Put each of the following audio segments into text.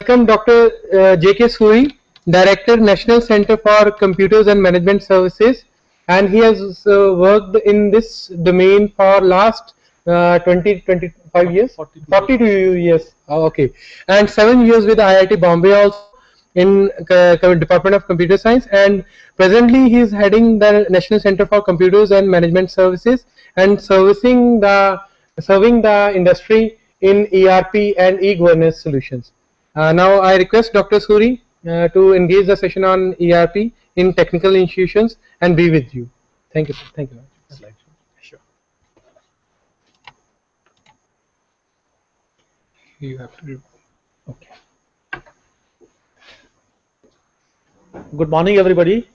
welcome Dr. J.K. Suri, Director, National Center for Computers and Management Services, and he has worked in this domain for last 25 years? 42 years. Oh, okay. And 7 years with IIT Bombay also in Department of Computer Science, and presently he is heading the National Center for Computers and Management Services and serving the industry in ERP and e-governance solutions. Now I request Dr. Suri to engage the session on ERP in technical institutions and be with you. Thank you, sir. Thank you. Sure. You have to. Okay. Good morning, everybody.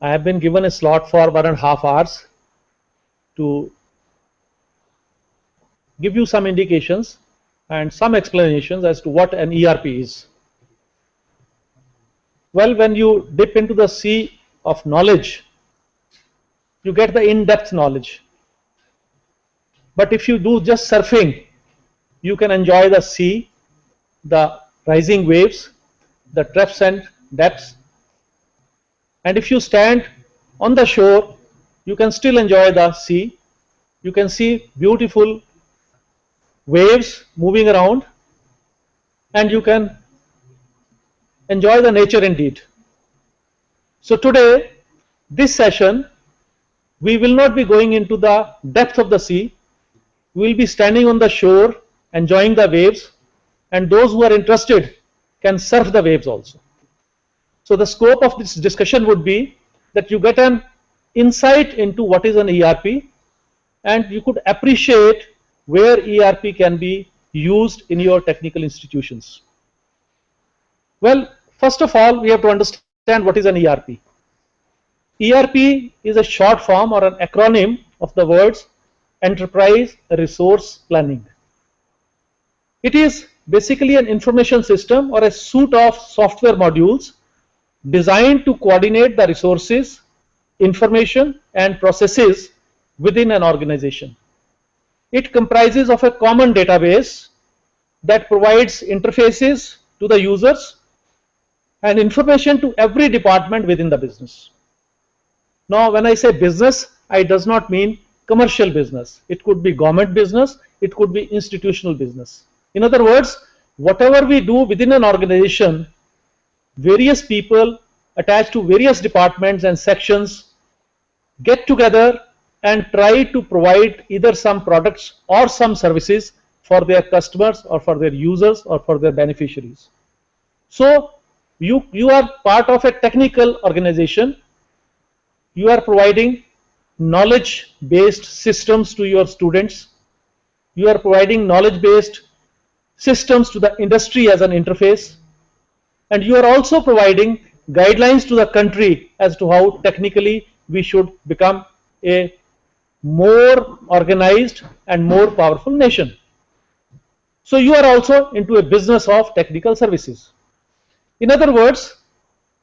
I have been given a slot for 1.5 hours to give you some indications and some explanations as to what an ERP is. Well, when you dip into the sea of knowledge, you get the in-depth knowledge. But if you do just surfing, you can enjoy the sea, the rising waves, the depths and depths. And if you stand on the shore, you can still enjoy the sea. You can see beautiful waves moving around, and you can enjoy the nature indeed. So today, this session, we will not be going into the depth of the sea. We will be standing on the shore, enjoying the waves, and those who are interested can surf the waves also. So the scope of this discussion would be that you get an insight into what is an ERP, and you could appreciate where ERP can be used in your technical institutions. Well, first of all, we have to understand what is an ERP. ERP is a short form or an acronym of the words Enterprise Resource Planning. It is basically an information system or a suite of software modules designed to coordinate the resources, information, and processes within an organization. It comprises of a common database that provides interfaces to the users and information to every department within the business. Now, when I say business, I does not mean commercial business. It could be government business, it could be institutional business. In other words, whatever we do within an organization, various people attached to various departments and sections get together and try to provide either some products or some services for their customers or for their users or for their beneficiaries. So you are part of a technical organization. You are providing knowledge-based systems to your students. You are providing knowledge-based systems to the industry as an interface. And you are also providing guidelines to the country as to how technically we should become a more organized and more powerful nation. So you are also into a business of technical services. In other words,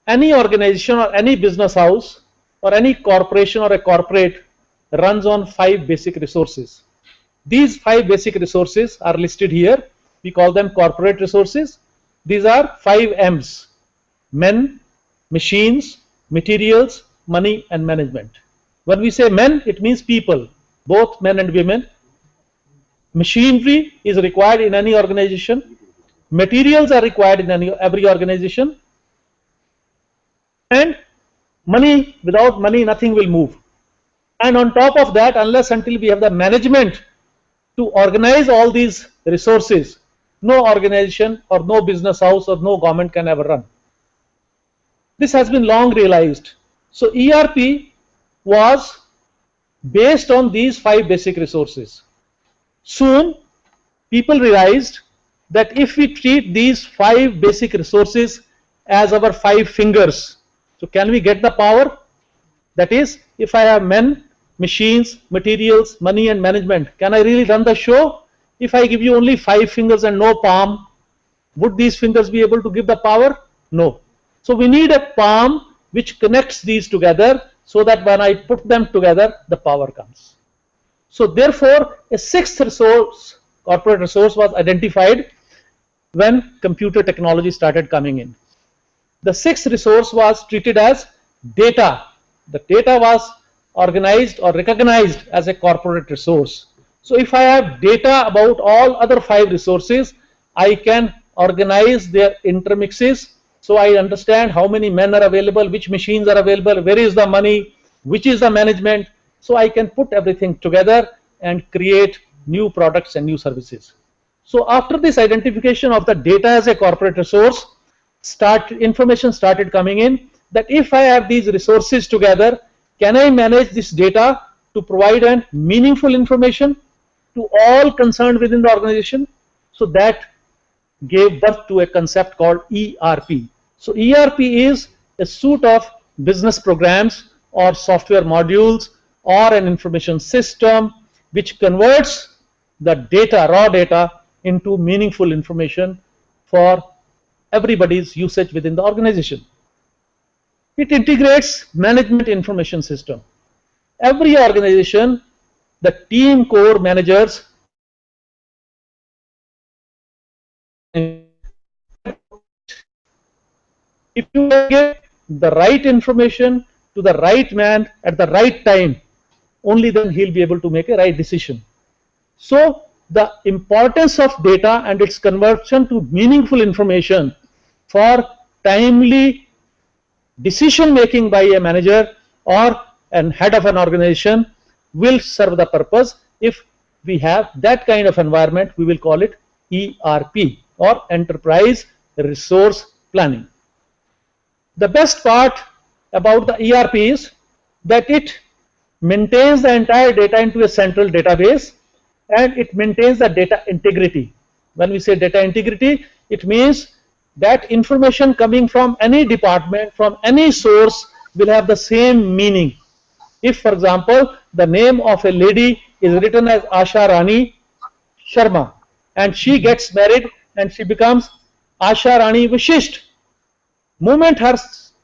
any organization or any business house or any corporation or a corporate runs on 5 basic resources. These 5 basic resources are listed here. We call them corporate resources. These are 5 M's: men, machines, materials, money, and management. When we say men, it means people, both men and women. Machinery is required in any organization. Materials are required in every organization. And money, without money, nothing will move. And on top of that, unless until we have the management to organize all these resources, no organization or no business house or no government can ever run. This has been long realized. So ERP was based on these 5 basic resources. Soon, people realized that if we treat these 5 basic resources as our 5 fingers, so can we get the power? That is, if I have men, machines, materials, money, and management, can I really run the show? If I give you only 5 fingers and no palm, would these fingers be able to give the power? No. So we need a palm which connects these together so that when I put them together, the power comes. So therefore, a 6th resource, corporate resource, was identified, when computer technology started coming in. The sixth resource was treated as data. The data was organized or recognized as a corporate resource. So if I have data about all other 5 resources, I can organize their intermixes. So I understand how many men are available, which machines are available, where is the money, which is the management. So I can put everything together and create new products and new services. So after this identification of the data as a corporate resource, information started coming in that if I have these resources together, can I manage this data to provide an meaningful information to all concerned within the organization? So that gave birth to a concept called ERP. So ERP is a suite of business programs or software modules or an information system which converts the data, raw data, into meaningful information for everybody's usage within the organization. It integrates management information system. Every organization, the team core managers, if you give the right information to the right man at the right time, only then he'll be able to make a right decision. So the importance of data and its conversion to meaningful information for timely decision making by a manager or an head of an organization will serve the purpose. If we have that kind of environment, we will call it ERP or Enterprise Resource Planning. The best part about the ERP is that it maintains the entire data into a central database and it maintains the data integrity. When we say data integrity, it means that information coming from any department, from any source, will have the same meaning. If, for example, the name of a lady is written as Asha Rani Sharma and she gets married and she becomes Asha Rani Vishisht, moment her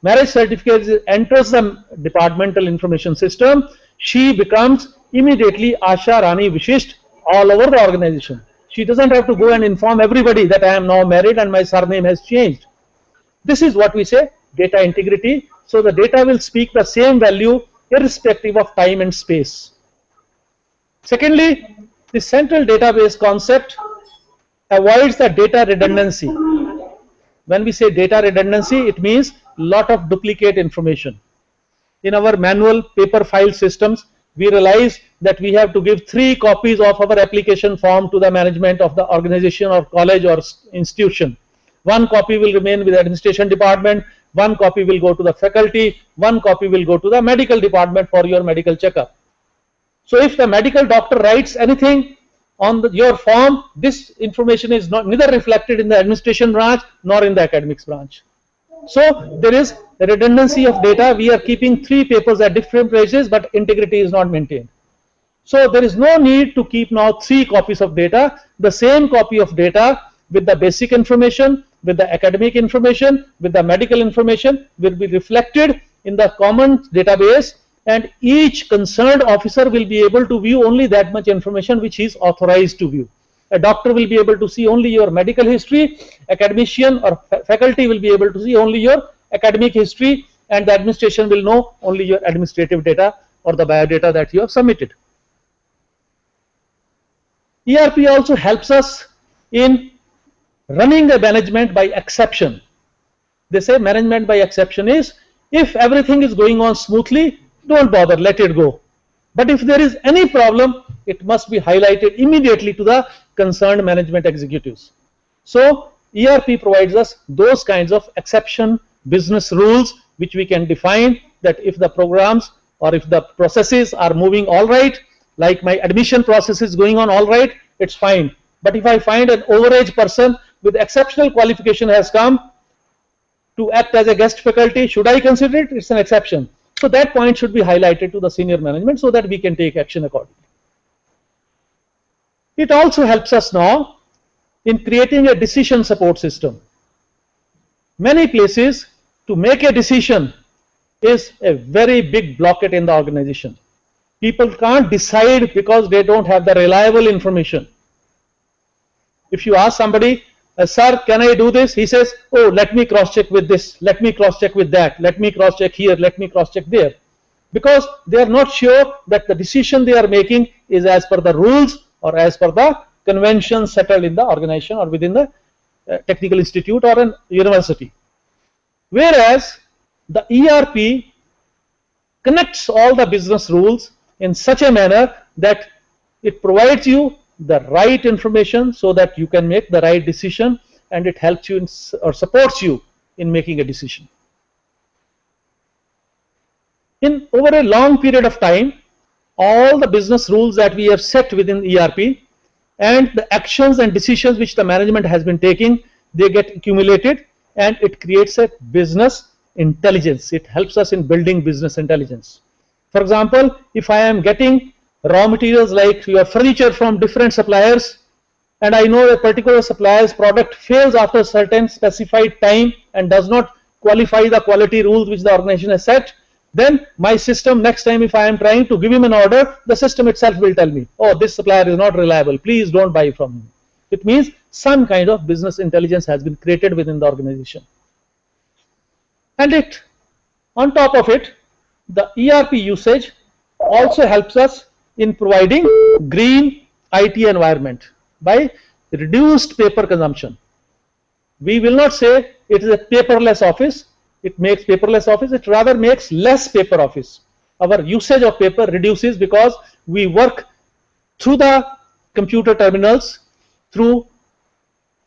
marriage certificate enters the departmental information system, she becomes immediately Asha Rani Vishisht all over the organization. She doesn't have to go and inform everybody that I am now married and my surname has changed. This is what we say data integrity. So the data will speak the same value irrespective of time and space. Secondly, the central database concept avoids the data redundancy. When we say data redundancy, it means lot of duplicate information. In our manual paper file systems, we realize that we have to give 3 copies of our application form to the management of the organization or college or institution. 1 copy will remain with the administration department, 1 copy will go to the faculty, 1 copy will go to the medical department for your medical checkup. So if the medical doctor writes anything on your form, this information is neither reflected in the administration branch nor in the academics branch. So there is a redundancy of data. We are keeping 3 papers at different places, but integrity is not maintained. So there is no need to keep now 3 copies of data. The same copy of data with the basic information, with the academic information, with the medical information will be reflected in the common database, and each concerned officer will be able to view only that much information which he is authorized to view. A doctor will be able to see only your medical history, academician or faculty will be able to see only your academic history, and the administration will know only your administrative data or the biodata that you have submitted. ERP also helps us in running a management by exception. They say management by exception is if everything is going on smoothly, don't bother, let it go. But if there is any problem, it must be highlighted immediately to the concerned management executives. So ERP provides us those kinds of exception business rules which we can define, that if the programs or if the processes are moving all right, like my admission process is going on all right, it's fine. But if I find an overage person with exceptional qualification has come to act as a guest faculty, should I consider it? It's an exception. So that point should be highlighted to the senior management so that we can take action accordingly. It also helps us now in creating a decision support system. Many places to make a decision is a very big blockade in the organization. People can't decide because they don't have the reliable information. If you ask somebody, sir, can I do this? He says, oh, let me cross check with this, let me cross check with that, let me cross check here, let me cross check there. Because they are not sure that the decision they are making is as per the rules or as per the conventions settled in the organization or within the technical institute or an university. Whereas the ERP connects all the business rules in such a manner that it provides you the right information so that you can make the right decision, and it helps you in, or supports you in making a decision. In over a long period of time, all the business rules that we have set within ERP and the actions and decisions which the management has been taking, they get accumulated, and it creates a business intelligence. It helps us in building business intelligence. For example, if I am getting raw materials like your furniture from different suppliers, and I know a particular supplier's product fails after a certain specified time and does not qualify the quality rules which the organization has set, then my system, next time if I am trying to give him an order, the system itself will tell me, oh, this supplier is not reliable, please don't buy from him. It means some kind of business intelligence has been created within the organization. And it, on top of it, the ERP usage also helps us in providing green IT environment by reduced paper consumption. We will not say it is a paperless office, it makes paperless office, it rather makes less paper office. Our usage of paper reduces because we work through the computer terminals, through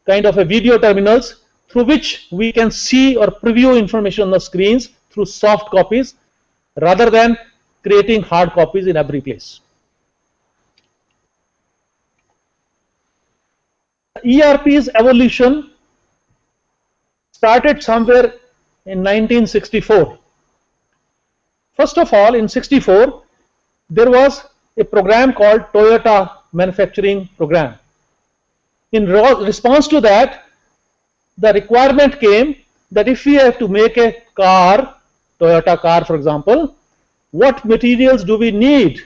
kind of a video terminals, through which we can see or preview information on the screens through soft copies rather than creating hard copies in every place. ERP's evolution started somewhere in 1964. First of all, in 64, there was a program called Toyota Manufacturing Program. In response to that, the requirement came that if we have to make a car, Toyota car for example, what materials do we need?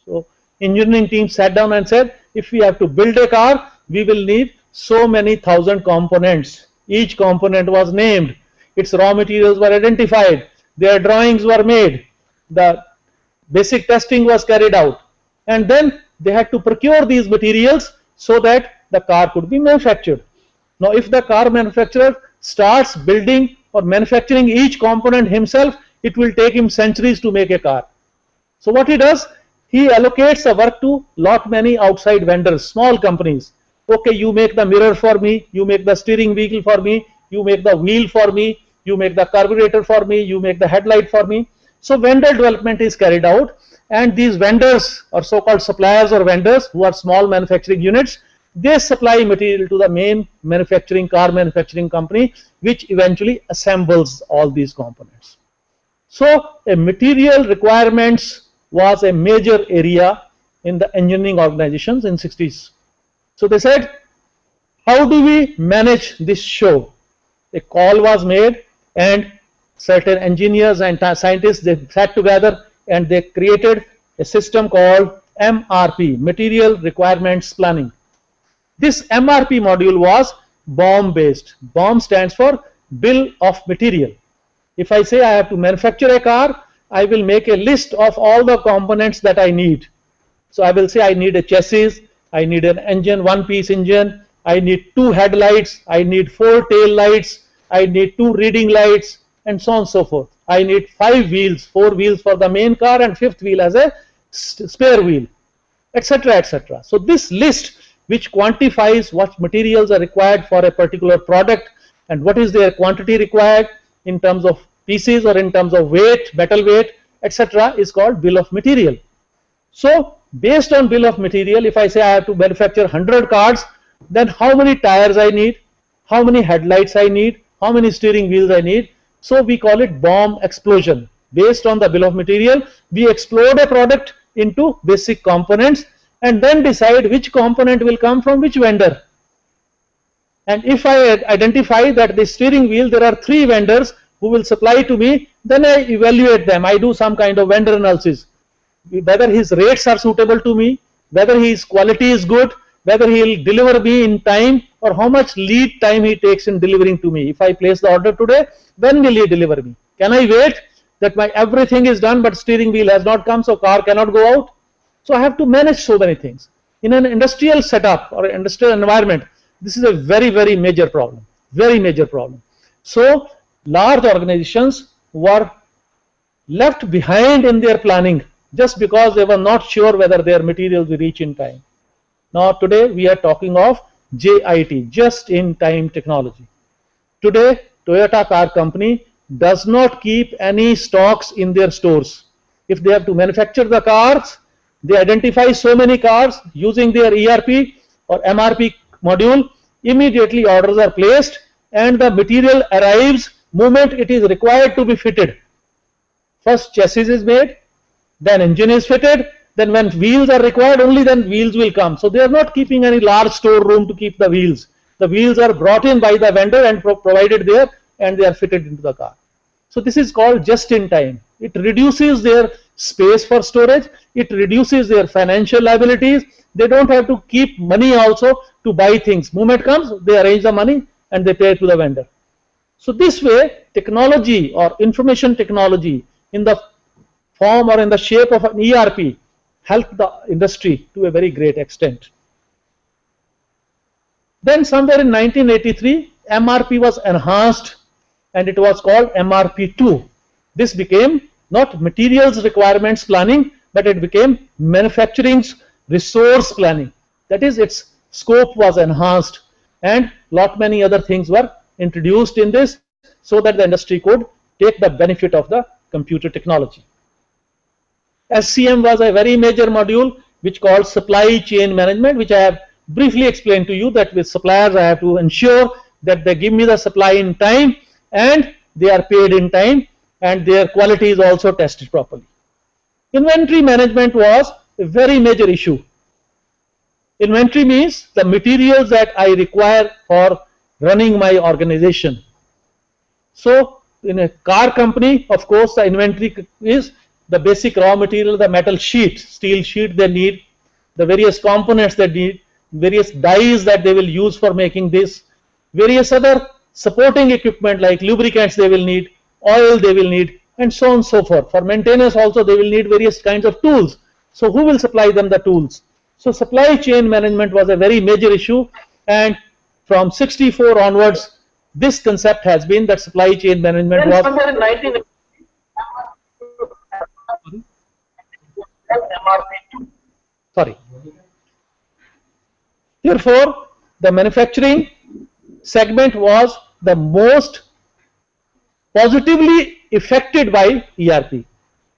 So engineering team sat down and said, if we have to build a car, we will need so many thousand components. Each component was named, its raw materials were identified, their drawings were made, the basic testing was carried out, and then they had to procure these materials so that the car could be manufactured. Now if the car manufacturer starts building or manufacturing each component himself, it will take him centuries to make a car. So what he does, he allocates the work to lot many outside vendors, small companies. Okay, you make the mirror for me, you make the steering wheel for me, you make the wheel for me, you make the carburetor for me, you make the headlight for me. So vendor development is carried out, and these vendors or so-called suppliers or vendors who are small manufacturing units, they supply material to the main manufacturing car manufacturing company, which eventually assembles all these components. So a material requirements was a major area in the engineering organizations in 60s. So they said, how do we manage this show? A call was made, and certain engineers and scientists, they sat together and they created a system called MRP, Material Requirements Planning. This MRP module was BOM based. BOM stands for Bill of Material. If I say I have to manufacture a car, I will make a list of all the components that I need. So I will say I need a chassis, I need an engine, one-piece engine, I need 2 headlights, I need 4 tail lights, I need 2 reading lights, and so on and so forth. I need 5 wheels, 4 wheels for the main car and 5th wheel as a spare wheel, etc., etc. So this list, which quantifies what materials are required for a particular product and what is their quantity required in terms of pieces or in terms of weight, metal weight, etc., is called Bill of Material. So based on Bill of Material, if I say I have to manufacture 100 cars, then how many tires I need, how many headlights I need, how many steering wheels I need. So we call it BOM explosion. Based on the Bill of Material, we explode a product into basic components and then decide which component will come from which vendor. And if I identify that the steering wheel, there are 3 vendors who will supply to me, then I evaluate them. I do some kind of vendor analysis, whether his rates are suitable to me, whether his quality is good, whether he will deliver me in time, or how much lead time he takes in delivering to me. If I place the order today, when will he deliver me? Can I wait that my everything is done but steering wheel has not come, so car cannot go out? So I have to manage so many things. In an industrial setup or industrial environment, this is a very, very major problem. Very major problem. So large organizations were left behind in their planning just because they were not sure whether their materials will reach in time. Now today we are talking of JIT, just in time technology. Today Toyota car company does not keep any stocks in their stores. If they have to manufacture the cars, they identify so many cars using their ERP or MRP module, immediately orders are placed and the material arrives moment it is required to be fitted. First chassis is made, then engine is fitted, then when wheels are required, only then wheels will come. So they are not keeping any large storeroom to keep the wheels. The wheels are brought in by the vendor and provided there, and they are fitted into the car. So this is called just in time. It reduces their space for storage, it reduces their financial liabilities. They don't have to keep money also to buy things. Moment comes, they arrange the money and they pay to the vendor. So this way, technology or information technology in the form or in the shape of an ERP helped the industry to a very great extent. Then somewhere in 1983, MRP was enhanced and it was called MRP2. This became not materials requirements planning, but it became manufacturing's resource planning. That is, its scope was enhanced and lot many other things were introduced in this so that the industry could take the benefit of the computer technology. SCM was a very major module which called supply chain management, which I have briefly explained to you that with suppliers I have to ensure that they give me the supply in time and they are paid in time and their quality is also tested properly. Inventory management was a very major issue. Inventory means the materials that I require for running my organization. So in a car company, of course, the inventory is the basic raw material, the metal sheet, steel sheet they need, the various components they need, various dyes that they will use for making this, various other supporting equipment like lubricants they will need, oil they will need, and so on and so forth. For maintenance also they will need various kinds of tools. So who will supply them the tools? So supply chain management was a very major issue, and from 64 onwards this concept has been that supply chain management was somewhere in 1980. Sorry. Therefore, the manufacturing segment was the most positively affected by ERP.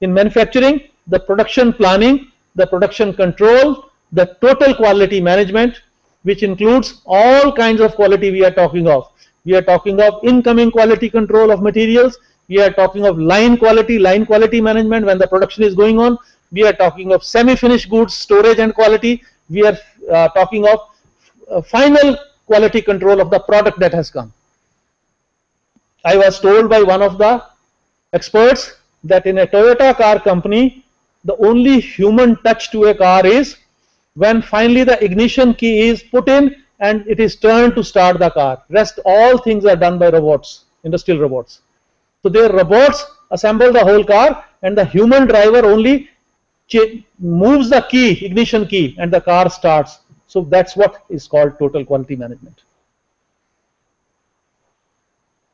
In manufacturing, the production planning, the production control, the total quality management, which includes all kinds of quality we are talking of. We are talking of incoming quality control of materials. We are talking of line quality management when the production is going on. We are talking of semi-finished goods, storage and quality. We are talking of final quality control of the product that has come. I was told by one of the experts that in a Toyota car company, the only human touch to a car is when finally the ignition key is put in and it is turned to start the car. Rest all things are done by robots, industrial robots. So their robots assemble the whole car and the human driver only moves the key, ignition key, and the car starts. So that's what is called total quality management.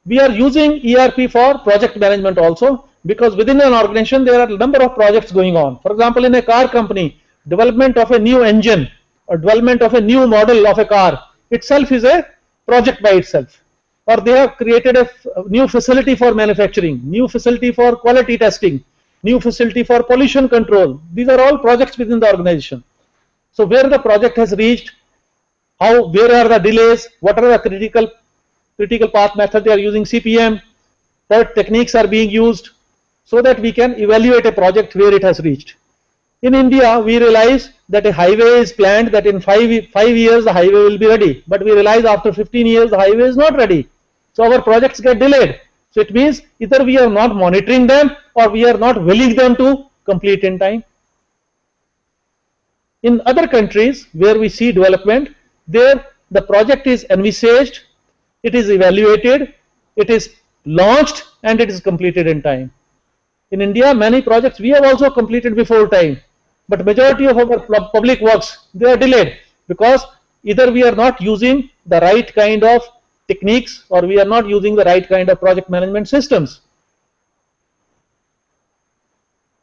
We are using ERP for project management also, because within an organization there are a number of projects going on. For example, in a car company, development of a new engine or development of a new model of a car itself is a project by itself. Or they have created a new facility for manufacturing, new facility for quality testing, new facility for pollution control. These are all projects within the organization. So where the project has reached, where are the delays, what are the critical path methods they are using, CPM, what techniques are being used, so that we can evaluate a project where it has reached. In India, we realize that a highway is planned that in 5 years the highway will be ready, but we realize after 15 years the highway is not ready. So our projects get delayed. So it means either we are not monitoring them or we are not willing them to complete in time. In other countries where we see development, there the project is envisaged, it is evaluated, it is launched, and it is completed in time. In India, many projects we have also completed before time, but majority of our public works, they are delayed because either we are not using the right kind of techniques or we are not using the right kind of project management systems.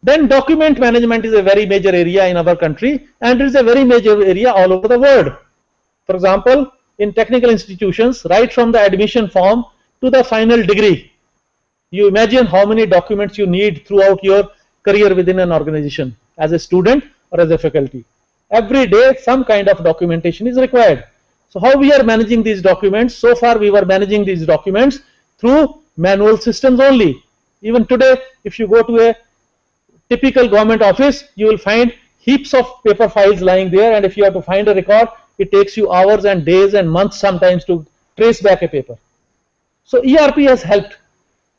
Then document management is a very major area in our country, and it is a very major area all over the world. For example, in technical institutions, right from the admission form to the final degree, you imagine how many documents you need throughout your career within an organization as a student or as a faculty. Every day some kind of documentation is required. So how we are managing these documents? So far we were managing these documents through manual systems only. Even today, if you go to a typical government office, you will find heaps of paper files lying there, and if you have to find a record, it takes you hours and days and months sometimes to trace back a paper. So ERP has helped,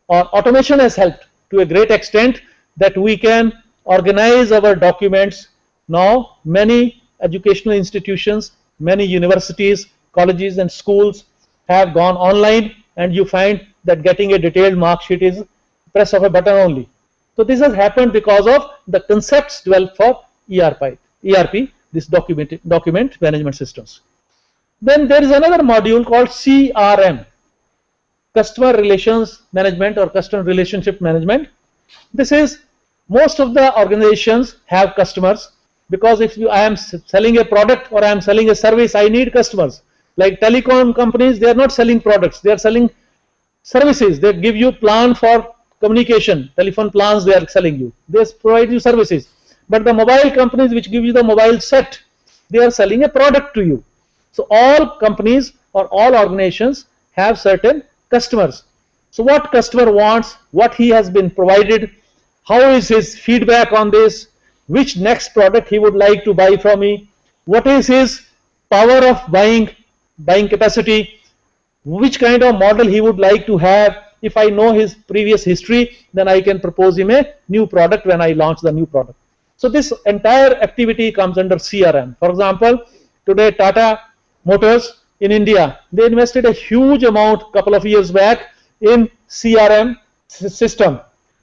or automation has helped to a great extent, that we can organize our documents. Now many educational institutions, many universities, colleges and schools have gone online, and you find that getting a detailed mark sheet is press of a button only. So this has happened because of the concepts developed for ERP, this document management systems. Then there is another module called CRM, Customer Relations Management or Customer Relationship Management. This is, most of the organizations have customers, because if I am selling a product or I am selling a service, I need customers. Like telecom companies, they are not selling products, they are selling services. They give you plan for communication, telephone plans they are selling you, they provide you services. But the mobile companies which give you the mobile set, they are selling a product to you. So all companies or all organizations have certain customers. So what customer wants, what he has been provided, how is his feedback on this, which next product he would like to buy from me, what is his power of buying capacity, which kind of model he would like to have. If I know his previous history, then I can propose him a new product when I launch the new product. So this entire activity comes under CRM. For example, today Tata Motors in India, they invested a huge amount couple of years back in CRM system.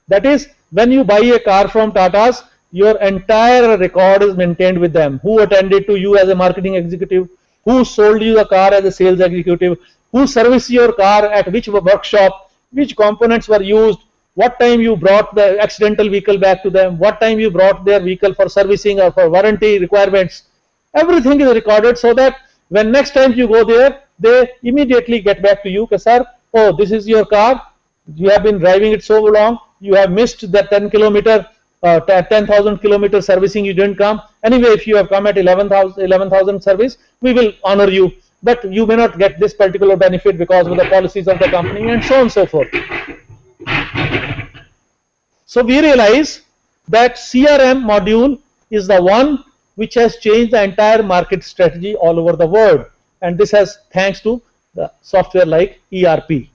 That is, when you buy a car from Tata's, your entire record is maintained with them. Who attended to you as a marketing executive, who sold you the car as a sales executive, who serviced your car at which workshop, which components were used, what time you brought the accidental vehicle back to them, what time you brought their vehicle for servicing or for warranty requirements. Everything is recorded, so that when next time you go there, they immediately get back to you, sir, oh, this is your car, you have been driving it so long, you have missed that 10,000 kilometer servicing, you didn't come. Anyway, if you have come at 11,000 service, we will honor you, but you may not get this particular benefit because of the policies of the company, and so on and so forth. So we realize that CRM module is the one which has changed the entire market strategy all over the world, and this has thanks to the software like ERP.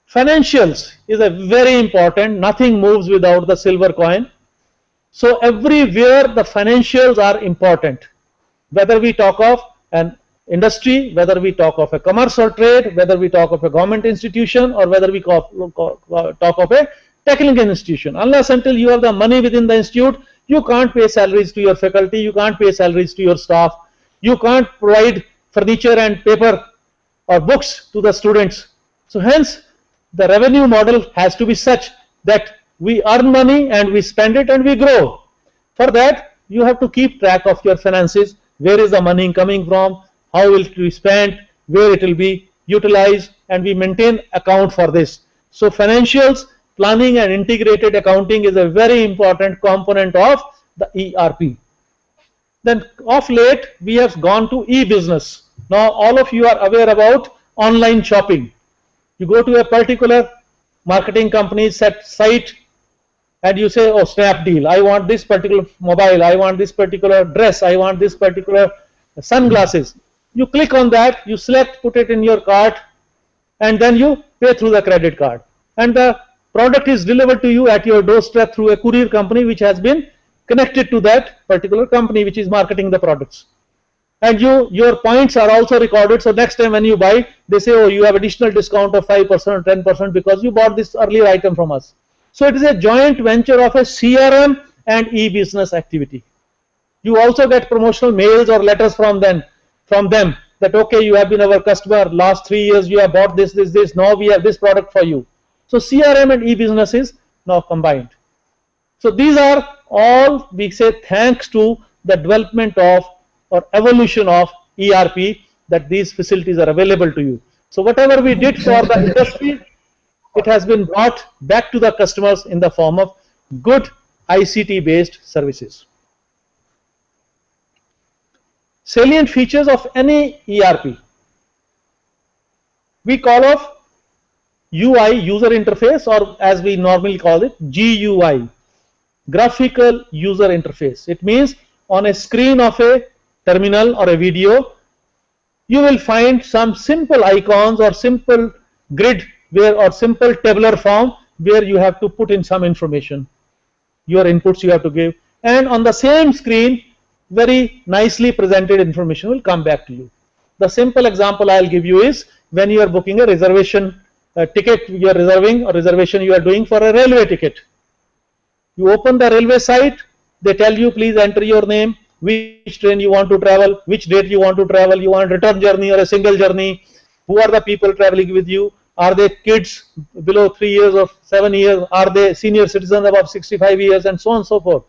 Financials is a very important, nothing moves without the silver coin. So everywhere the financials are important, whether we talk of an industry, whether we talk of a commerce or trade, whether we talk of a government institution, or whether we talk of a technical institution. Unless until you have the money within the institute, you can't pay salaries to your faculty, you can't pay salaries to your staff, you can't provide furniture and paper or books to the students. So hence the revenue model has to be such that we earn money and we spend it and we grow. For that, you have to keep track of your finances. Where is the money coming from? How will it be spent? Where it will be utilized? And we maintain account for this. So financials, planning and integrated accounting is a very important component of the ERP. Then of late, we have gone to e-business. Now all of you are aware about online shopping. You go to a particular marketing company's site and you say, oh, Snapdeal, I want this particular mobile, I want this particular dress, I want this particular sunglasses. You click on that, you select, put it in your cart, and then you pay through the credit card. And the product is delivered to you at your doorstep through a courier company which has been connected to that particular company which is marketing the products. and your points are also recorded. So next time when you buy, they say, oh, you have additional discount of 5% or 10% because you bought this earlier item from us. So it is a joint venture of a CRM and e-business activity. You also get promotional mails or letters from them that, okay, you have been our customer last 3 years, you have bought this, now we have this product for you. So CRM and e-business is now combined. So these are all, we say, thanks to the development of or evolution of ERP, that these facilities are available to you. So whatever we did for the industry, it has been brought back to the customers in the form of good ICT based services. Salient features of any ERP. We call of UI, user interface, or as we normally call it, GUI, graphical user interface. It means on a screen of a terminal or a video, you will find some simple icons or simple grid where, or simple tabular form where you have to put in some information, your inputs you have to give, and on the same screen very nicely presented information will come back to you. The simple example I'll give you is when you are booking a reservation ticket, you are reserving, or reservation you are doing for a railway ticket. You open the railway site, they tell you please enter your name, which train you want to travel, which date you want to travel, you want a return journey or a single journey, who are the people traveling with you, are they kids below 3 years or 7 years, are they senior citizens above 65 years, and so on and so forth.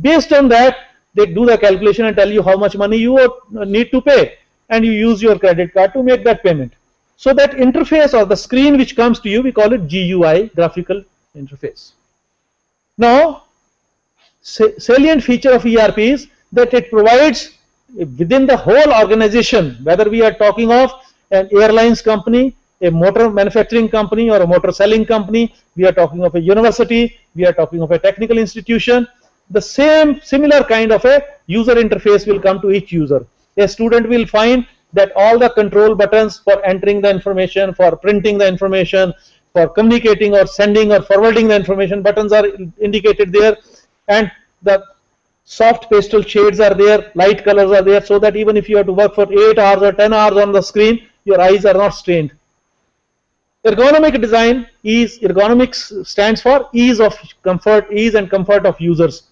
Based on that, they do the calculation and tell you how much money you need to pay, and you use your credit card to make that payment. So that interface or the screen which comes to you, we call it GUI, graphical interface. Now, salient feature of ERP is that it provides within the whole organization, whether we are talking of an airlines company, a motor manufacturing company, or a motor selling company, we are talking of a university, we are talking of a technical institution, the similar kind of a user interface will come to each user. A student will find that all the control buttons for entering the information, for printing the information, for communicating or sending or forwarding the information, buttons are indicated there, and the soft pastel shades are there, light colors are there, so that even if you have to work for 8 hours or 10 hours on the screen, your eyes are not strained. Ergonomic design is, ergonomics stands for ease of comfort, ease and comfort of users.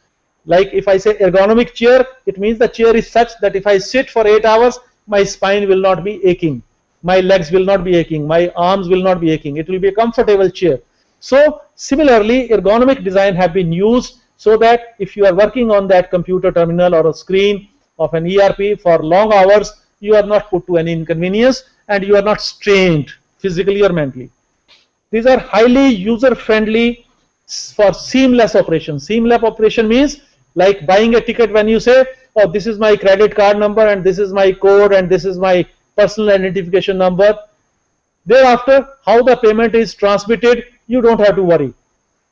Like if I say ergonomic chair, it means the chair is such that if I sit for 8 hours, my spine will not be aching, my legs will not be aching, my arms will not be aching, it will be a comfortable chair. So similarly, ergonomic design have been used so that if you are working on that computer terminal or a screen of an ERP for long hours, you are not put to any inconvenience and you are not strained physically or mentally. These are highly user friendly for seamless operation. Seamless operation means like buying a ticket, when you say, oh, this is my credit card number and this is my code and this is my personal identification number. Thereafter, how the payment is transmitted, you don't have to worry.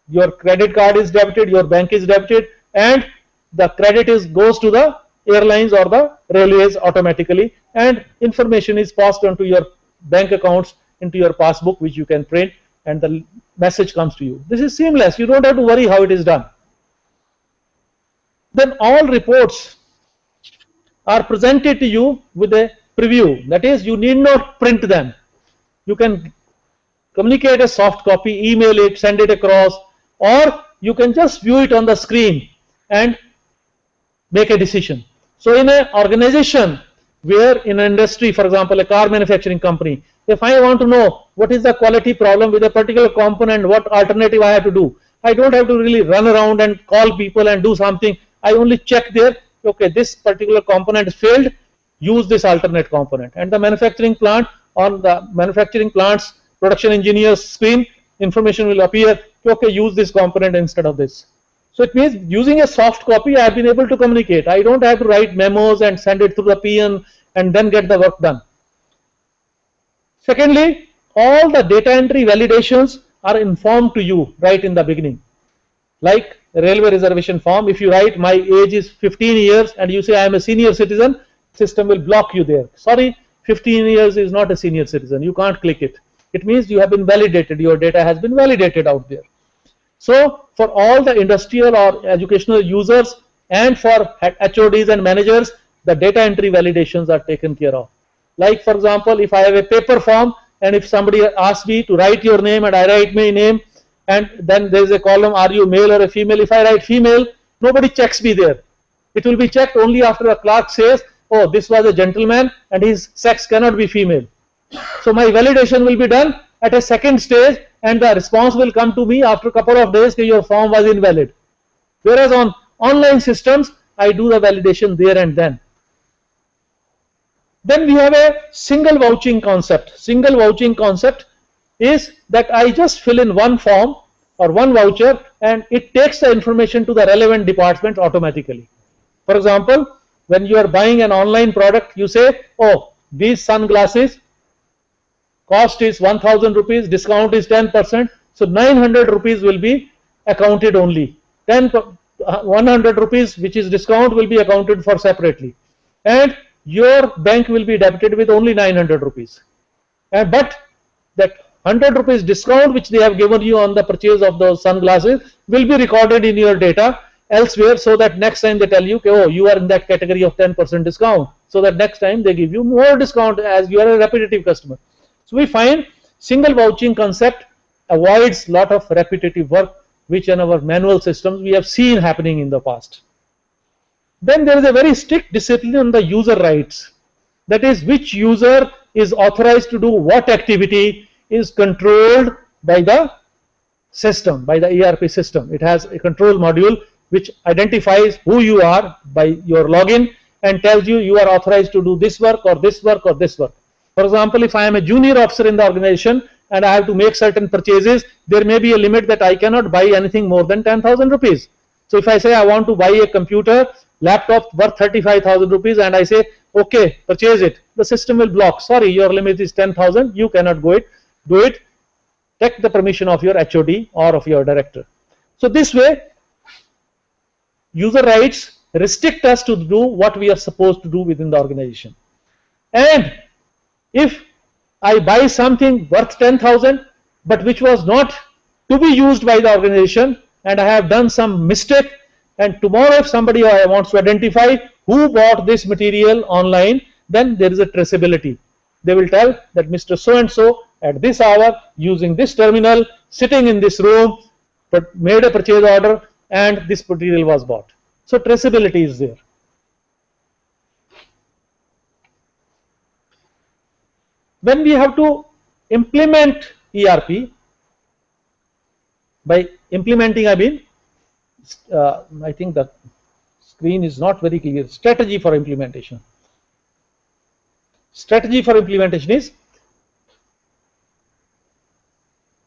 Your credit card is debited, your bank is debited, and the credit goes to the airlines or the railways automatically, and information is passed on to your bank accounts into your passbook, which you can print, and the message comes to you. This is seamless. You don't have to worry how it is done. Then all reports are presented to you with a preview. That is, you need not print them. You can communicate a soft copy, email it, send it across, or you can just view it on the screen and make a decision. So in an organization where in an industry, for example, a car manufacturing company, if I want to know what is the quality problem with a particular component, what alternative I have to do, I don't have to really run around and call people and do something. I only check there, okay, this particular component failed, use this alternate component. And the manufacturing plant, on the manufacturing plant's production engineer's screen, information will appear, okay, use this component instead of this. So it means using a soft copy, I have been able to communicate. I don't have to write memos and send it to the PM and then get the work done. Secondly, all the data entry validations are informed to you right in the beginning. Like a railway reservation form, if you write my age is 15 years and you say I am a senior citizen, system will block you there. Sorry, 15 years is not a senior citizen. You can't click it. It means you have been validated. Your data has been validated out there. So for all the industrial or educational users and for HODs and managers, the data entry validations are taken care of. Like for example, if I have a paper form and if somebody asks me to write your name and I write my name, and then there is a column, are you male or a female? If I write female, nobody checks me there. It will be checked only after a clerk says, oh, this was a gentleman and his sex cannot be female. So my validation will be done at a second stage, and the response will come to me after a couple of days that your form was invalid. Whereas on online systems, I do the validation there and then. Then we have a single vouching concept. Single vouching concept is that I just fill in one form or one voucher and it takes the information to the relevant department automatically. For example, when you are buying an online product, you say, oh, these sunglasses cost is 1000 rupees, discount is 10%, so 900 rupees will be accounted only. 100 rupees which is discount will be accounted for separately, and your bank will be debited with only 900 rupees. But that 100 rupees discount which they have given you on the purchase of those sunglasses will be recorded in your data elsewhere, so that next time they tell you, okay, oh, you are in that category of 10% discount, so that next time they give you more discount as you are a repetitive customer. So we find single vouching concept avoids lot of repetitive work which in our manual systems we have seen happening in the past. Then there is a very strict discipline on the user rights. That is, which user is authorized to do what activity is controlled by the system, by the ERP system. It has a control module which identifies who you are by your login and tells you you are authorized to do this work or this work or this work. For example, if I am a junior officer in the organization and I have to make certain purchases, there may be a limit that I cannot buy anything more than 10,000 rupees. So if I say I want to buy a computer, laptop worth 35,000 rupees and I say, okay, purchase it, the system will block. Sorry, your limit is 10,000, you cannot do it. Take the permission of your HOD or of your director. So this way, user rights restrict us to do what we are supposed to do within the organization. And if I buy something worth 10,000 but which was not to be used by the organization and I have done some mistake, and tomorrow if somebody wants to identify who bought this material online, then there is a traceability. They will tell that Mr. So-and-so at this hour using this terminal sitting in this room but made a purchase order and this material was bought. So traceability is there. When we have to implement ERP, by implementing I mean, I think the screen is not very clear. Strategy for implementation. Strategy for implementation is,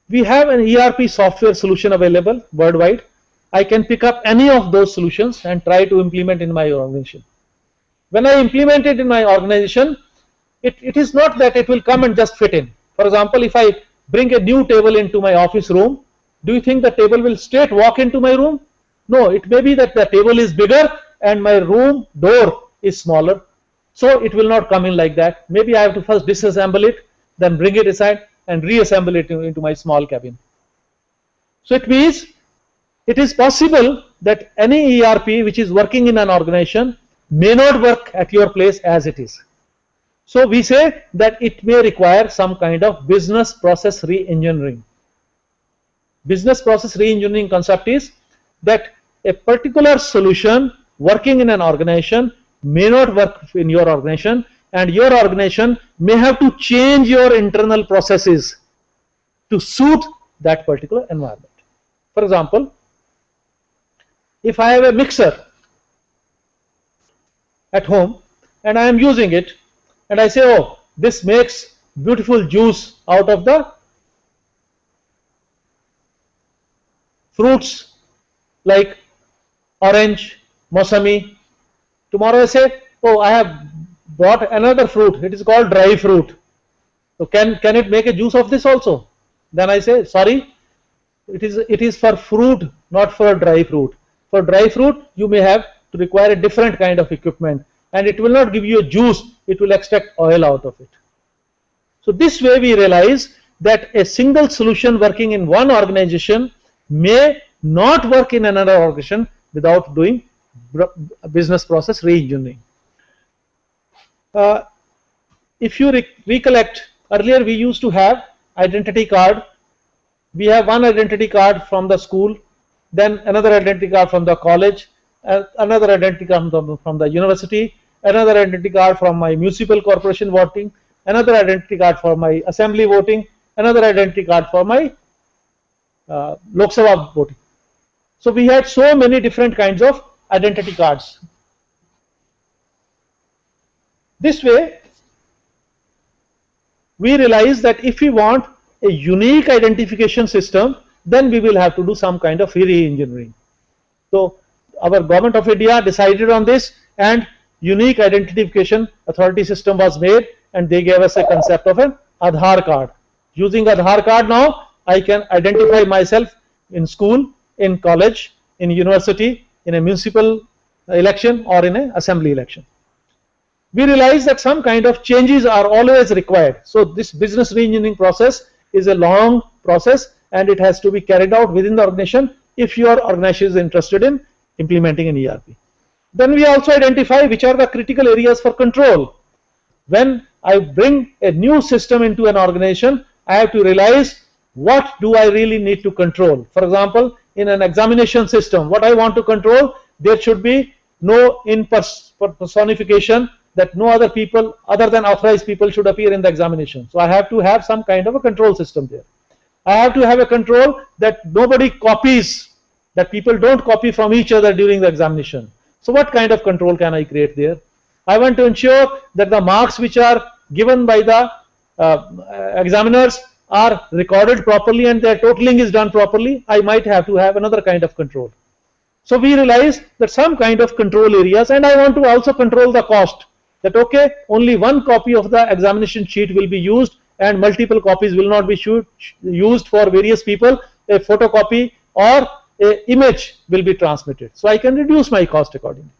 we have an ERP software solution available worldwide. I can pick up any of those solutions and try to implement in my organization. When I implement it in my organization, it is not that it will come and just fit in. For example, if I bring a new table into my office room, do you think the table will straight walk into my room? No, it may be that the table is bigger and my room door is smaller. So it will not come in like that. Maybe I have to first disassemble it, then bring it aside and reassemble it into my small cabin. So it means it is possible that any ERP which is working in an organization may not work at your place as it is. So we say that it may require some kind of business process re-engineering. Business process re-engineering concept is that a particular solution working in an organization may not work in your organization, and your organization may have to change your internal processes to suit that particular environment. For example, if I have a mixer at home and I am using it and I say, oh, this makes beautiful juice out of the fruits like orange, Mosami. Tomorrow I say, oh, I have bought another fruit, it is called dry fruit. So can it make a juice of this also? Then I say, sorry, it is for fruit, not for dry fruit. For dry fruit, you may have to require a different kind of equipment, and it will not give you a juice, it will extract oil out of it. So this way we realize that a single solution working in one organization may not work in another organization without doing business process re-engineering. Uh, if you recollect, earlier we used to have identity card. We have one identity card from the school, then another identity card from the college, another identity card from the university, another identity card from my municipal corporation voting, another identity card for my assembly voting, another identity card for my Lok Sabha voting. So we had so many different kinds of identity cards. This way, we realize that if we want a unique identification system, then we will have to do some kind of re-engineering. So our government of India decided on this, and unique identification authority system was made, and they gave us a concept of an Aadhaar card. Using Aadhaar card now, I can identify myself in school, in college, in university, in a municipal election, or in an assembly election. We realize that some kind of changes are always required. So this business re-engineering process is a long process, and it has to be carried out within the organization if your organization is interested in implementing an ERP. Then we also identify which are the critical areas for control. When I bring a new system into an organization, I have to realize what do I really need to control. For example, in an examination system, what I want to control, there should be no personification, that no other people other than authorized people should appear in the examination. So I have to have some kind of a control system there. I have to have a control that nobody copies, that people don't copy from each other during the examination. So what kind of control can I create there? I want to ensure that the marks which are given by the examiners are recorded properly and their totaling is done properly. I might have to have another kind of control. So we realize that some kind of control areas, and I want to also control the cost. That okay, only one copy of the examination sheet will be used and multiple copies will not be used for various people. A photocopy or an image will be transmitted. So I can reduce my cost accordingly.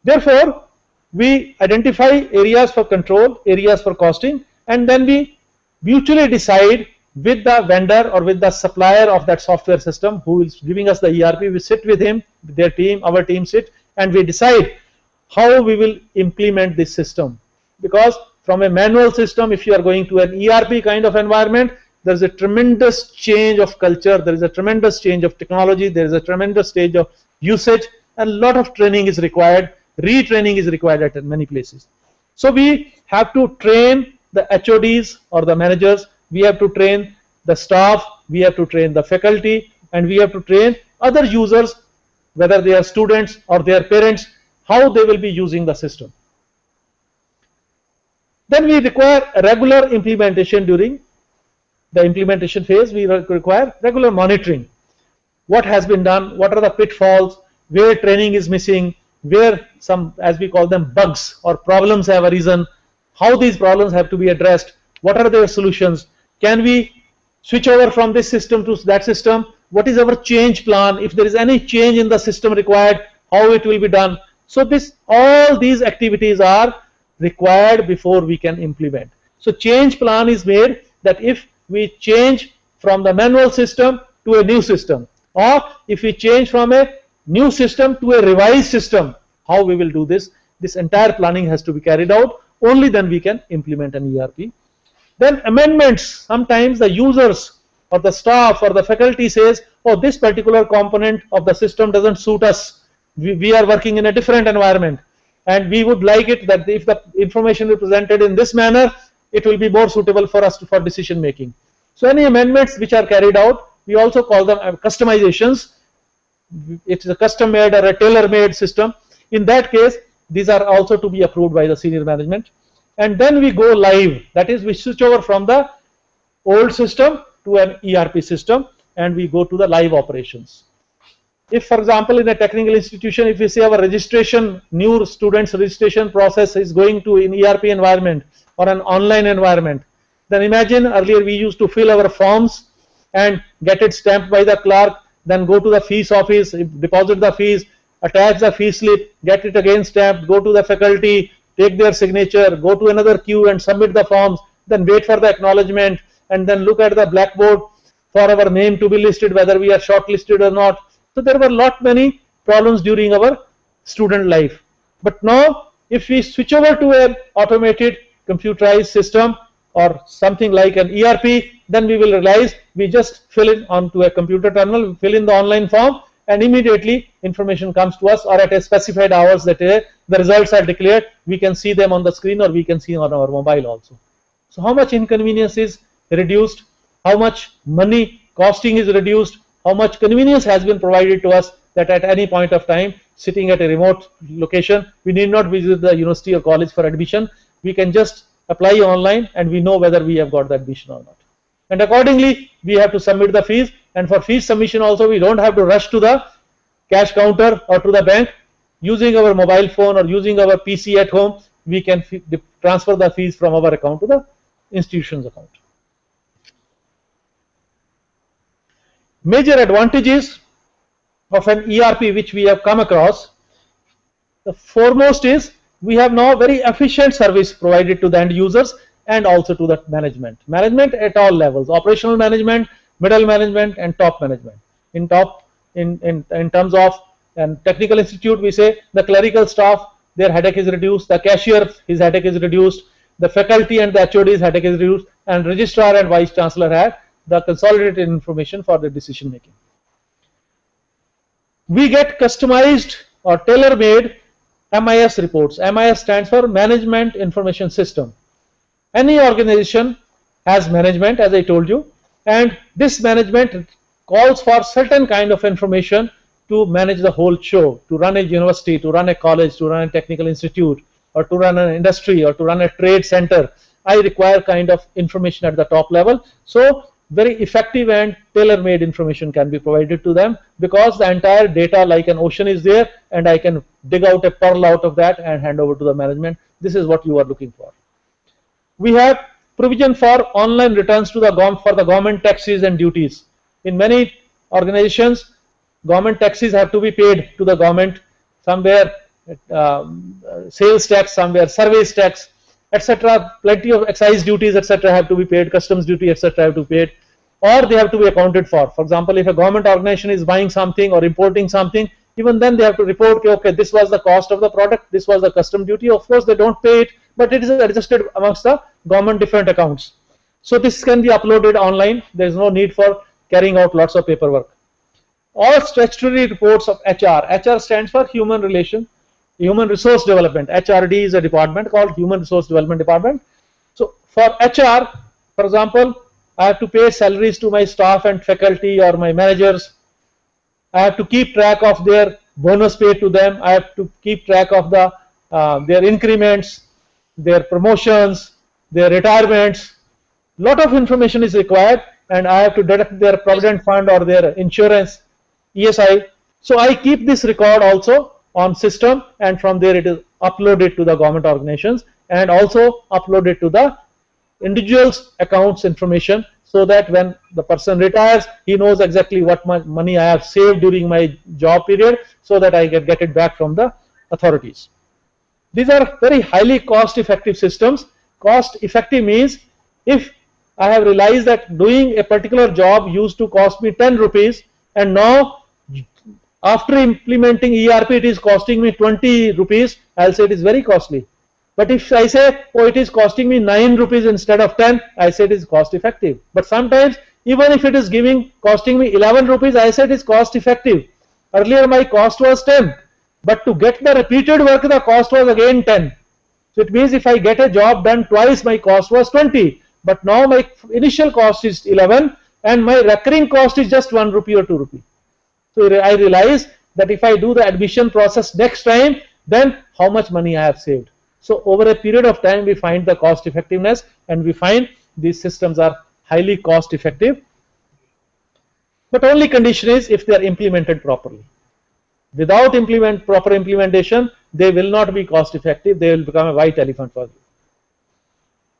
Therefore, we identify areas for control, areas for costing, and then we mutually decide with the vendor or with the supplier of that software system who is giving us the ERP. We sit with him, their team, our team sit, and we decide how we will implement this system. Because from a manual system, if you are going to an ERP kind of environment, there is a tremendous change of culture, there is a tremendous change of technology, there is a tremendous stage of usage, and a lot of training is required, retraining is required at many places. So we have to train the HODs or the managers, we have to train the staff, we have to train the faculty, and we have to train other users, whether they are students or their parents, how they will be using the system. Then we require regular implementation. During the implementation phase, we require regular monitoring. What has been done, what are the pitfalls, where training is missing, where some, as we call them, bugs or problems have arisen, how these problems have to be addressed, what are their solutions, can we switch over from this system to that system, what is our change plan, if there is any change in the system required, how it will be done. So all these activities are required before we can implement. So change plan is made that if we change from the manual system to a new system, or if we change from a new system to a revised system, how we will do this. This entire planning has to be carried out. Only then we can implement an ERP. Then amendments. Sometimes the users or the staff or the faculty says, oh, this particular component of the system doesn't suit us. We are working in a different environment, and we would like it that if the information is presented in this manner, it will be more suitable for us for decision making. So any amendments which are carried out, we also call them customizations. It's a custom made or a tailor made system. In that case, these are also to be approved by the senior management. And then we go live. That is, we switch over from the old system to an ERP system, and we go to the live operations. If, for example, in a technical institution, if we say our registration, new students registration process is going to an ERP environment or an online environment, then imagine earlier we used to fill our forms and get it stamped by the clerk, then go to the fees office, deposit the fees, attach the fee slip, get it again stamped, go to the faculty, take their signature, go to another queue and submit the forms, then wait for the acknowledgement, and then look at the blackboard for our name to be listed, whether we are shortlisted or not. So there were many problems during our student life. But now If we switch over to an automated computerized system or something like an ERP, then we will realize we just fill in onto a computer terminal, fill in the online form, and immediately information comes to us, or at a specified hours that the results are declared, we can see them on the screen, or we can see on our mobile also. So how much inconvenience is reduced, how much money costing is reduced, how much convenience has been provided to us, that at any point of time, sitting at a remote location, we need not visit the university or college for admission. We can just apply online and we know whether we have got the admission or not. And accordingly, we have to submit the fees, and for fees submission also, we don't have to rush to the cash counter or to the bank. Using our mobile phone or using our PC at home, we can transfer the fees from our account to the institution's account. Major advantages of an ERP which we have come across. The foremost is we have now very efficient service provided to the end users and also to the management. Management at all levels: operational management, middle management, and top management. In terms of technical institute, we say the clerical staff, their headache is reduced, the cashier, his headache is reduced, the faculty and the HOD's headache is reduced, and registrar and vice chancellor have the consolidated information for the decision making. We get customized or tailor-made MIS reports. MIS stands for Management Information System. Any organization has management, as I told you, and this management calls for certain kind of information to manage the whole show, to run a university, to run a college, to run a technical institute, or to run an industry, or to run a trade center. I require kind of information at the top level. So very effective and tailor-made information can be provided to them, because the entire data like an ocean is there, and I can dig out a pearl out of that and hand over to the management. This is what you are looking for. We have provision for online returns to the government taxes and duties. In many organizations, government taxes have to be paid to the government, somewhere sales tax, somewhere service tax, etc. Plenty of excise duties, etc. have to be paid, customs duty, etc. have to be paid, or they have to be accounted for. For example, if a government organization is buying something or importing something, even then they have to report, okay, this was the cost of the product, this was the custom duty. Of course, they don't pay it, but it is adjusted amongst the government different accounts. So this can be uploaded online. There is no need for carrying out lots of paperwork. All statutory reports of HR. HR stands for Human Resource Development. HRD is a department called Human Resource Development Department. So for HR, for example, I have to pay salaries to my staff and faculty or my managers. I have to keep track of their bonus pay to them. I have to keep track of their increments, their promotions, their retirements. Lot of information is required, and I have to deduct their provident fund or their insurance, ESI. So I keep this record also on system, and from there it is uploaded to the government organizations and also uploaded to the individual's accounts information, so that when the person retires, he knows exactly what money I have saved during my job period, so that I can get it back from the authorities. These are very highly cost-effective systems. Cost-effective means if I have realized that doing a particular job used to cost me 10 rupees, and now after implementing ERP it is costing me 20 rupees, I'll say it is very costly. But if I say, oh, it is costing me 9 rupees instead of 10, I say it is cost effective. But sometimes even if it is costing me 11 rupees, I say it is cost effective. Earlier my cost was 10, but to get the repeated work the cost was again 10. So it means if I get a job done twice, my cost was 20, but now my initial cost is 11 and my recurring cost is just 1 rupee or 2 rupee. So I realize that if I do the admission process next time, then how much money I have saved. So over a period of time, we find the cost effectiveness, and we find these systems are highly cost effective. But only condition is if they are implemented properly. Without proper implementation, they will not be cost effective. They will become a white elephant for you.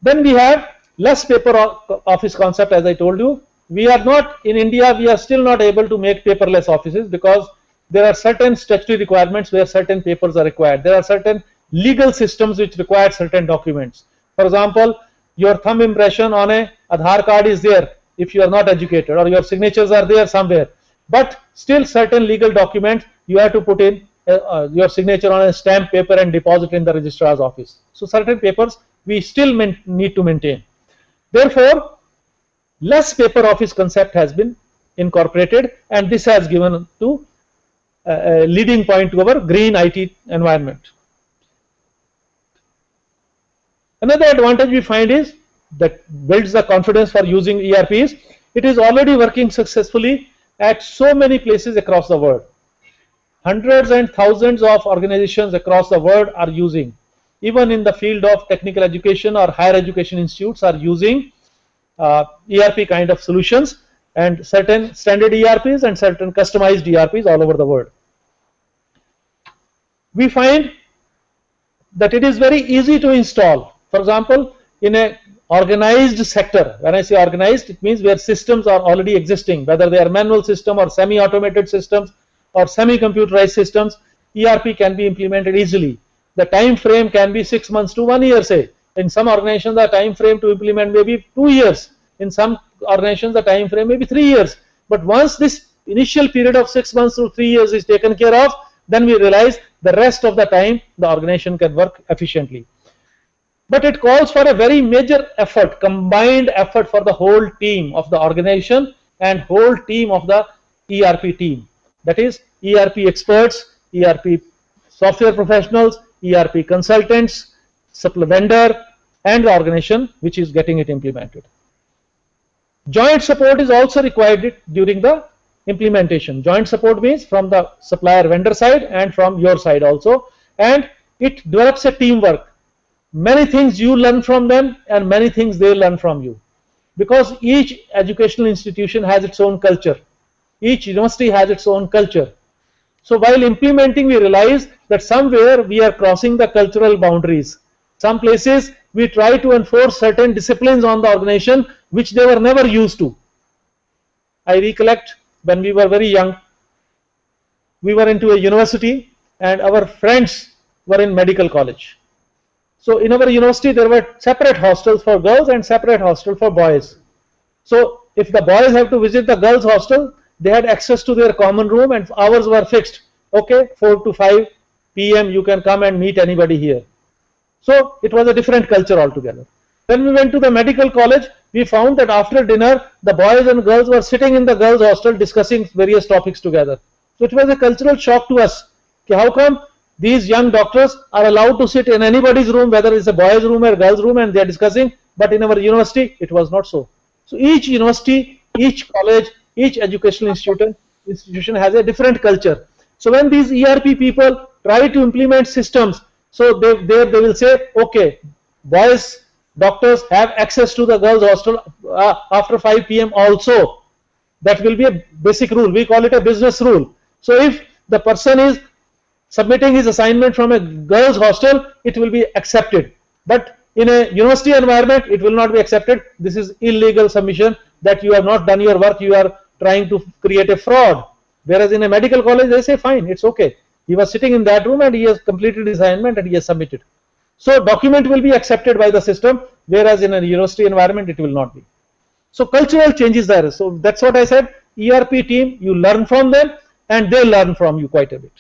Then we have less paper office concept, as I told you. We are not, in India, we are still not able to make paperless offices, because there are certain statutory requirements where certain papers are required. There are certain legal systems which require certain documents. For example, your thumb impression on a Aadhaar card is there if you are not educated, or your signatures are there somewhere. But still certain legal documents you have to put in your signature on a stamp paper and deposit in the registrar's office. So certain papers we still need to maintain. Therefore, less paper office concept has been incorporated, and this has given to a leading point to our green IT environment. Another advantage we find is that builds the confidence for using ERPs. It is already working successfully at so many places across the world. Hundreds and thousands of organizations across the world are using. Even in the field of technical education or higher education institutes are using ERP kind of solutions, and certain standard ERPs and certain customized ERPs all over the world. We find that it is very easy to install. For example, in a organized sector, when I say organized, it means where systems are already existing, whether they are manual system or semi-automated systems or semi-computerized systems, ERP can be implemented easily. The time frame can be 6 months to 1 year, say. In some organizations, the time frame to implement may be 2 years. In some organizations, the time frame may be 3 years. But once this initial period of 6 months to 3 years is taken care of, then we realize the rest of the time the organization can work efficiently. But it calls for a very major effort, combined effort for the whole team of the organization and whole team of the ERP team. That is ERP experts, ERP software professionals, ERP consultants, supply vendor, and the organization which is getting it implemented. Joint support is also required during the implementation. Joint support means from the supplier vendor side and from your side also, and it develops a teamwork. Many things you learn from them and many things they learn from you, because each educational institution has its own culture. Each university has its own culture. So while implementing, we realize that somewhere we are crossing the cultural boundaries. Some places we try to enforce certain disciplines on the organization which they were never used to. I recollect when we were very young, we were into a university and our friends were in medical college. So in our university there were separate hostels for girls and separate hostel for boys. So if the boys have to visit the girls hostel, they had access to their common room and hours were fixed. Okay, 4 to 5 p.m. you can come and meet anybody here. So it was a different culture altogether. When we went to the medical college, we found that after dinner, the boys and girls were sitting in the girls hostel discussing various topics together. So it was a cultural shock to us. How come these young doctors are allowed to sit in anybody's room, whether it's a boys' room or girls' room, and they are discussing, but in our university, it was not so. So each university, each college, each educational institution has a different culture. So when these ERP people try to implement systems, so they will say, okay, boys doctors have access to the girls hostel after 5 p.m. also. That will be a basic rule. We call it a business rule. So if the person is submitting his assignment from a girls hostel, it will be accepted. But in a university environment, it will not be accepted. This is illegal submission, that you have not done your work, you are trying to create a fraud. Whereas in a medical college, they say, fine, it's okay. He was sitting in that room and he has completed his assignment and he has submitted. So document will be accepted by the system, whereas in a university environment, it will not be. So cultural changes there. So that's what I said. ERP team, you learn from them and they learn from you quite a bit.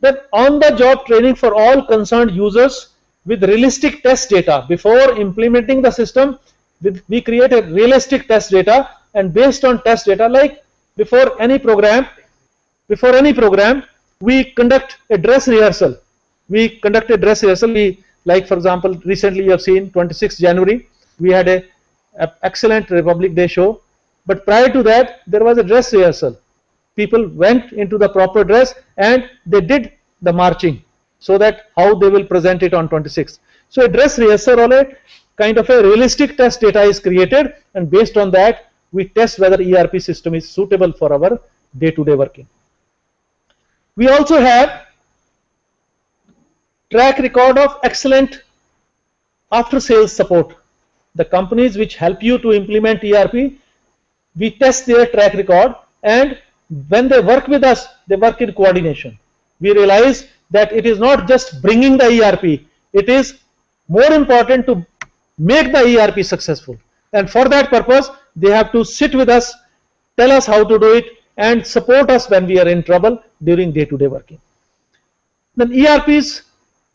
Then on-the-job training for all concerned users with realistic test data. Before implementing the system, we create a realistic test data, and based on test data, like before any program, we conduct a dress rehearsal. We, like for example, recently you have seen 26th January, we had a excellent Republic Day show, but prior to that, there was a dress rehearsal. People went into the proper dress and they did the marching, so that how they will present it on 26th. So a dress rehearsal or a kind of a realistic test data is created, and based on that, we test whether ERP system is suitable for our day-to-day working. We also have track record of excellent after-sales support. The companies which help you to implement ERP, we test their track record, and when they work with us, they work in coordination. We realize that it is not just bringing the ERP, it is more important to make the ERP successful. And for that purpose, they have to sit with us, tell us how to do it, and support us when we are in trouble during day-to-day working. Then ERPs,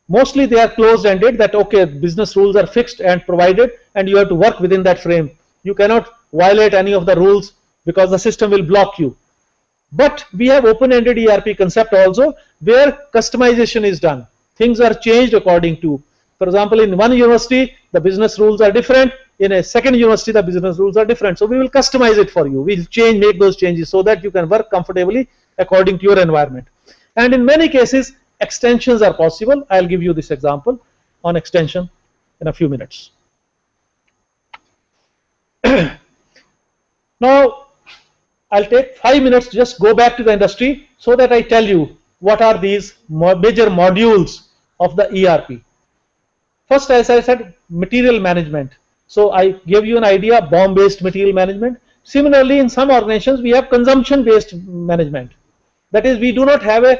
mostly they are closed-ended, that okay, business rules are fixed and provided and you have to work within that frame. You cannot violate any of the rules because the system will block you. But we have open-ended ERP concept also, where customization is done. Things are changed according to, for example, in one university the business rules are different, in a second university the business rules are different. So we will customize it for you. We'll make those changes so that you can work comfortably according to your environment. And in many cases extensions are possible. I'll give you this example on extension in a few minutes. Now I'll take 5 minutes to just go back to the industry so that I tell you what are these major modules of the ERP. First, as I said, material management. So I gave you an idea, BOM-based material management. Similarly, in some organizations we have consumption-based management. That is, we do not have a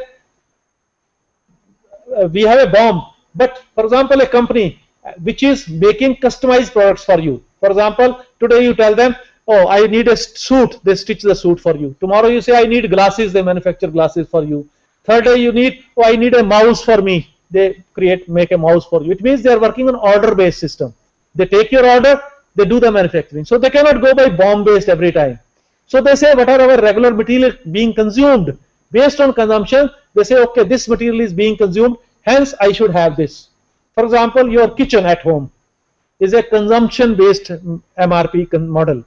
BOM, but for example a company which is making customized products for you. For example, today you tell them, oh, I need a suit, they stitch the suit for you. Tomorrow you say, I need glasses, they manufacture glasses for you. Third day you need, oh, I need a mouse for me, they make a mouse for you. It means they are working on order-based system. They take your order, they do the manufacturing. So they cannot go by BOM-based every time. So they say, what are our regular material being consumed? Based on consumption, they say, okay, this material is being consumed, hence I should have this. For example, your kitchen at home is a consumption-based MRP model.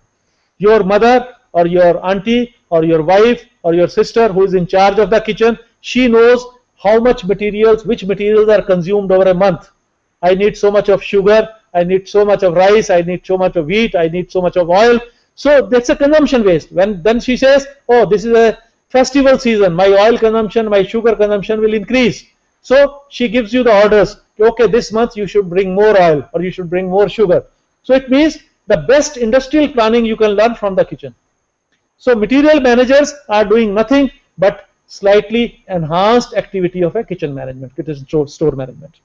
Your mother or your auntie or your wife or your sister who is in charge of the kitchen, she knows how much materials, which materials are consumed over a month. I need so much of sugar, I need so much of rice, I need so much of wheat, I need so much of oil. So that's a consumption based. Then she says, oh, this is a festival season, my oil consumption, my sugar consumption will increase. So she gives you the orders, okay, this month you should bring more oil or you should bring more sugar. So it means the best industrial planning you can learn from the kitchen. So material managers are doing nothing but slightly enhanced activity of a kitchen management, kitchen store management.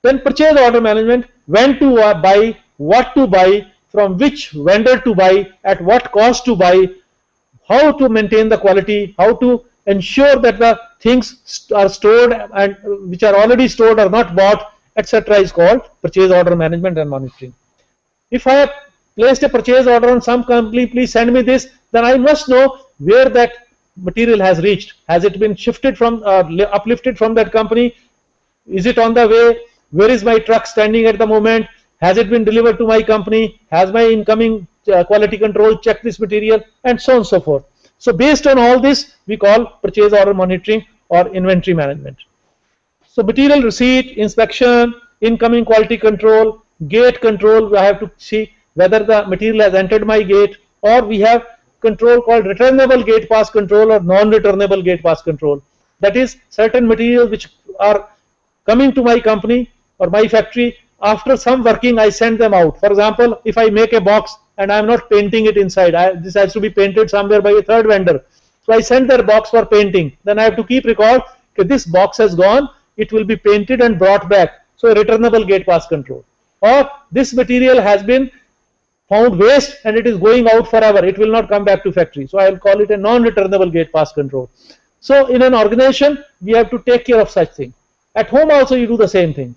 Then purchase order management, when to buy, what to buy, from which vendor to buy, at what cost to buy, how to maintain the quality, how to ensure that the things are stored and which are already stored are not bought, etc. is called purchase order management and monitoring. If I have placed a purchase order on some company, please send me this, then I must know where that material has reached. Has it been shifted from, uplifted from that company? Is it on the way? Where is my truck standing at the moment? Has it been delivered to my company? Has my incoming quality control checked this material? And so on and so forth. So based on all this, we call purchase order monitoring or inventory management. So material receipt, inspection, incoming quality control, gate control, I have to see whether the material has entered my gate, or we have control called returnable gate pass control or non-returnable gate pass control. That is, certain materials which are coming to my company or my factory, after some working I send them out. For example, if I make a box and I am not painting it inside, this has to be painted somewhere by a third vendor. So I send their box for painting. Then I have to keep record that this box has gone, it will be painted and brought back. So returnable gate pass control. Or this material has been found waste and it is going out forever, it will not come back to factory. So I will call it a non-returnable gate pass control. So in an organization, we have to take care of such thing. At home also you do the same thing.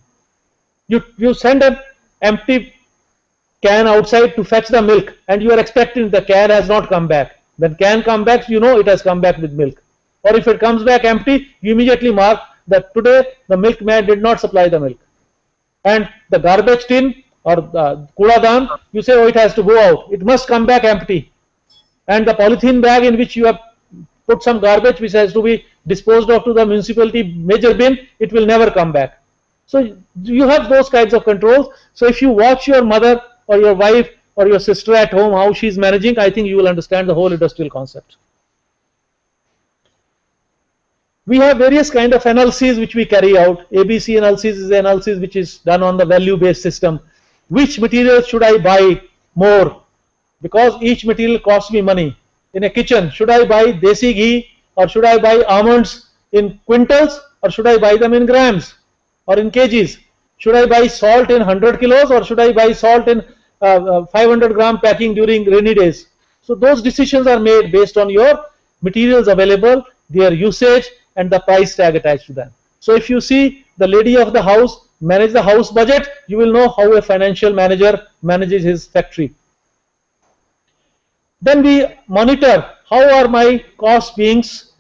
You send an empty can outside to fetch the milk and you are expecting the can has not come back. When can come back, you know it has come back with milk. Or if it comes back empty, you immediately mark that today the milkman did not supply the milk. And the garbage tin or the kuradan, you say, oh, it has to go out. It must come back empty. And the polythene bag in which you have put some garbage which has to be disposed of to the municipality major bin, it will never come back. So you have those kinds of controls. So if you watch your mother or your wife or your sister at home, how she is managing, I think you will understand the whole industrial concept. We have various kind of analyses which we carry out. ABC analysis is an analysis which is done on the value-based system. Which material should I buy more? Because each material costs me money. In a kitchen, should I buy desi ghee or should I buy almonds in quintals or should I buy them in grams or in kgs? Should I buy salt in 100 kilos or should I buy salt in 500 gram packing during rainy days? So those decisions are made based on your materials available, their usage and the price tag attached to them. So if you see the lady of the house manage the house budget, you will know how a financial manager manages his factory. Then we monitor how are my cost beings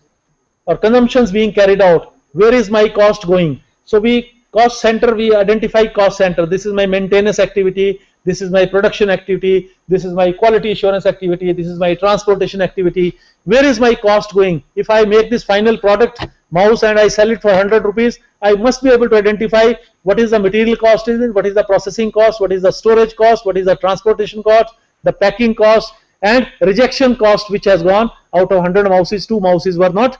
or consumptions being carried out. Where is my cost going? So we cost center, we identify cost center. This is my maintenance activity, this is my production activity, this is my quality assurance activity, this is my transportation activity. Where is my cost going? If I make this final product mouse and I sell it for 100 rupees, I must be able to identify what is the material cost, is it, what is the processing cost, what is the storage cost, what is the transportation cost, the packing cost, and rejection cost, which has gone out of 100 mouses, 2 mouses were not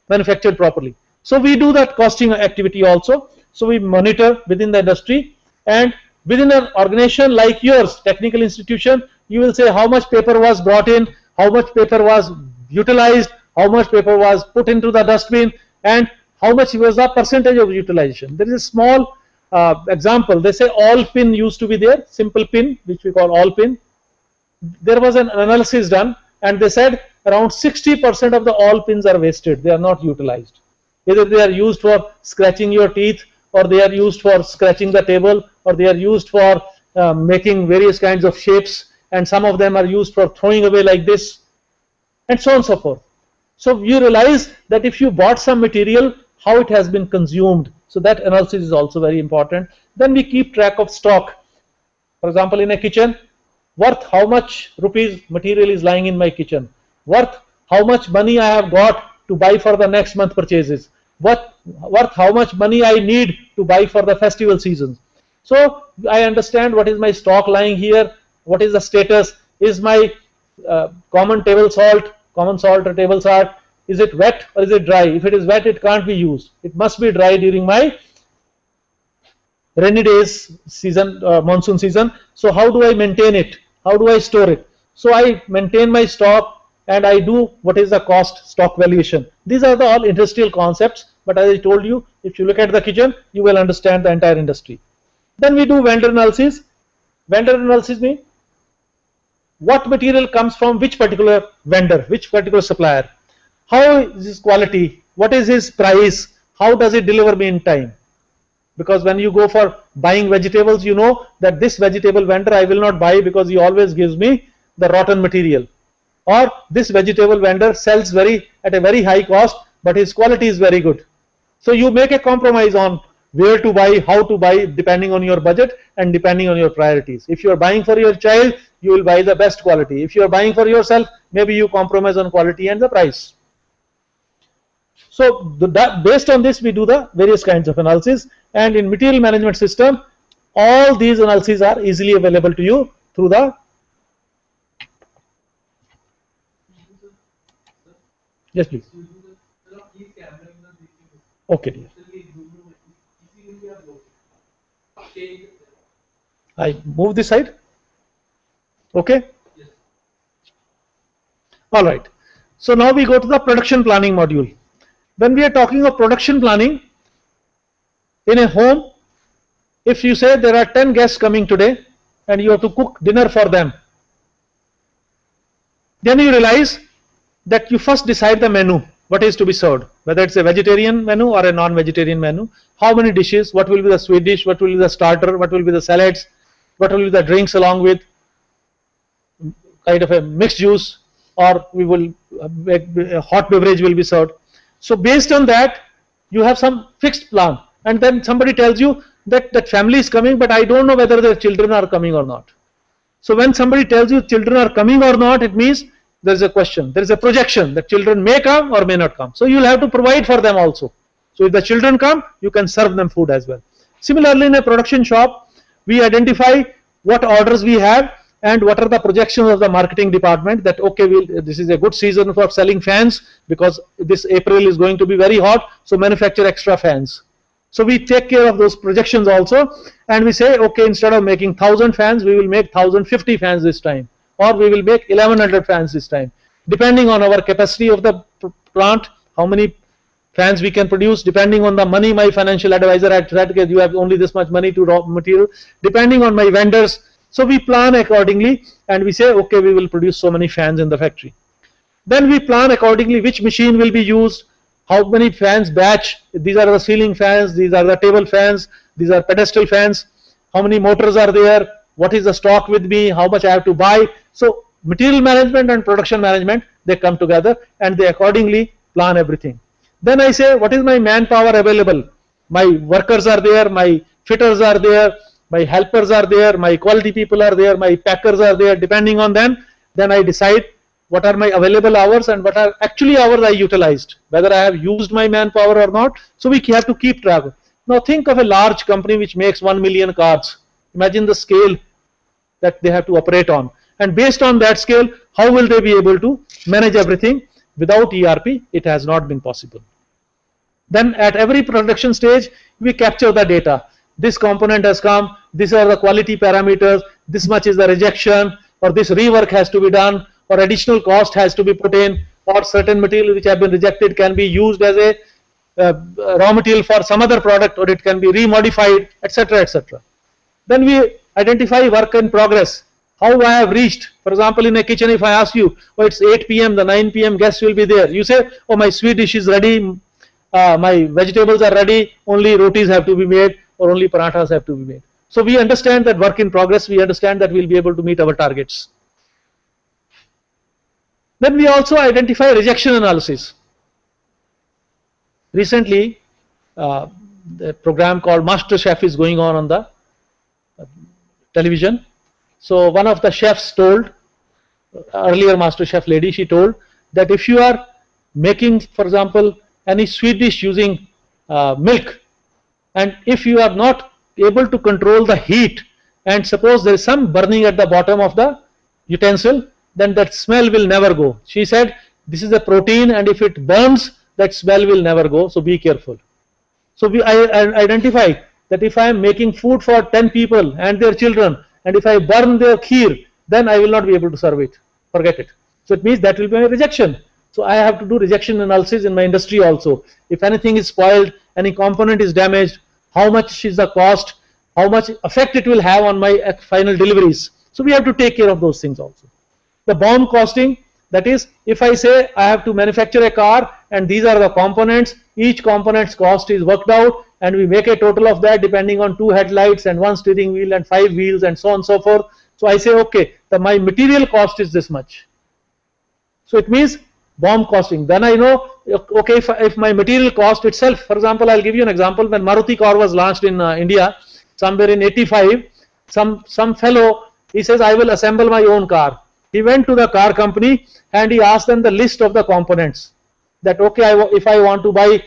manufactured properly. So we do that costing activity also. So we monitor within the industry, and within an organization like yours, technical institution, you will say how much paper was brought in, how much paper was utilized, how much paper was put into the dustbin, and how much was the percentage of utilization. There is a small example. They say all pin used to be there, simple pin, which we call all pin. There was an analysis done, and they said around 60% of the all pins are wasted. They are not utilized. Either they are used for scratching your teeth, or they are used for scratching the table, or they are used for making various kinds of shapes, and some of them are used for throwing away like this, and so on and so forth. So you realize that if you bought some material, how it has been consumed. So that analysis is also very important. Then we keep track of stock. For example, in a kitchen, worth how much rupees material is lying in my kitchen, worth how much money I have got to buy for the next month purchases, worth how much money I need to buy for the festival season. So I understand what is my stock lying here, what is the status, is my common salt or table salt, is it wet or is it dry? If it is wet, it can't be used. It must be dry during my rainy days season, monsoon season. So how do I maintain it? How do I store it? So I maintain my stock, and I do what is the cost stock valuation. These are the all industrial concepts, but as I told you, if you look at the kitchen, you will understand the entire industry. Then we do vendor analysis. Vendor analysis means what material comes from which particular vendor, which particular supplier, how is his quality, what is his price, how does it deliver me in time. Because when you go for buying vegetables, you know that this vegetable vendor I will not buy because he always gives me the rotten material, or this vegetable vendor sells at a very high cost, but his quality is very good. So you make a compromise on where to buy, how to buy, depending on your budget and depending on your priorities. If you are buying for your child, you will buy the best quality. If you are buying for yourself, maybe you compromise on quality and the price. So based on this, we do the various kinds of analysis, and in material management system, all these analyses are easily available to you through the. Yes, please. Okay, dear. I move this side. Okay. All right. So now we go to the production planning module. When we are talking of production planning in a home, if you say there are 10 guests coming today and you have to cook dinner for them, then you realize that you first decide the menu, what is to be served, whether it's a vegetarian menu or a non-vegetarian menu, how many dishes, what will be the sweet dish, what will be the starter, what will be the salads, what will be the drinks along with, kind of a mixed juice, or we will a hot beverage will be served. So based on that, you have some fixed plan, and then somebody tells you that that family is coming, but I don't know whether their children are coming or not. So when somebody tells you children are coming or not, it means there is a question, there is a projection that children may come or may not come. So you will have to provide for them also. So if the children come, you can serve them food as well. Similarly, in a production shop, we identify what orders we have and what are the projections of the marketing department, that okay, this is a good season for selling fans because this April is going to be very hot, so manufacture extra fans. So we take care of those projections also, and we say, okay, instead of making 1000 fans, we will make 1050 fans this time, or we will make 1100 fans this time, depending on our capacity of the plant, how many fans we can produce, depending on the money my financial advisor had said, you have only this much money to raw material, depending on my vendors. So we plan accordingly, and we say, okay, we will produce so many fans in the factory. Then we plan accordingly which machine will be used, how many fans batch, these are the ceiling fans, these are the table fans, these are pedestal fans, how many motors are there, what is the stock with me, how much I have to buy. So material management and production management, they come together and they accordingly plan everything. Then I say, what is my manpower available? My workers are there, my fitters are there, my helpers are there, my quality people are there, my packers are there. Depending on them, then I decide what are my available hours and what are actually hours I utilized, whether I have used my manpower or not. So we have to keep track. Now think of a large company which makes 1 million cars. Imagine the scale that they have to operate on. And based on that scale, how will they be able to manage everything? Without ERP, it has not been possible. Then at every production stage, we capture the data. This component has come, these are the quality parameters, this much is the rejection, or this rework has to be done, or additional cost has to be put in, or certain material which have been rejected can be used as a raw material for some other product, or it can be remodified, etc., etc. Then we identify work in progress, how I have reached. For example, in a kitchen, if I ask you, oh, it's 8 p.m., the 9 p.m. guest will be there. You say, oh, my sweet dish is ready, my vegetables are ready, only rotis have to be made, or only parathas have to be made. So we understand that work in progress, we understand that we'll be able to meet our targets. Then we also identify rejection analysis. Recently, the program called MasterChef is going on the television. So one of the chefs told, earlier MasterChef lady, she told that if you are making, for example, any sweet dish using milk, and if you are not able to control the heat, and suppose there is some burning at the bottom of the utensil, then that smell will never go. She said, this is a protein, and if it burns, that smell will never go, so be careful. So I identify that if I am making food for 10 people and their children, and if I burn their kheer, then I will not be able to serve it. Forget it. So it means that will be a rejection. So I have to do rejection analysis in my industry also. If anything is spoiled, any component is damaged, how much is the cost, how much effect it will have on my final deliveries. So we have to take care of those things also. The BOM costing, that is, if I say I have to manufacture a car and these are the components, each component's cost is worked out and we make a total of that depending on 2 headlights and 1 steering wheel and 5 wheels and so on and so forth. So I say, okay, my material cost is this much. So it means BOM costing. Then I know, okay, if my material cost itself, for example, I'll give you an example. When Maruti car was launched in India, somewhere in 85, some fellow, he says, I will assemble my own car. He went to the car company and he asked them the list of the components. That, okay, if I want to buy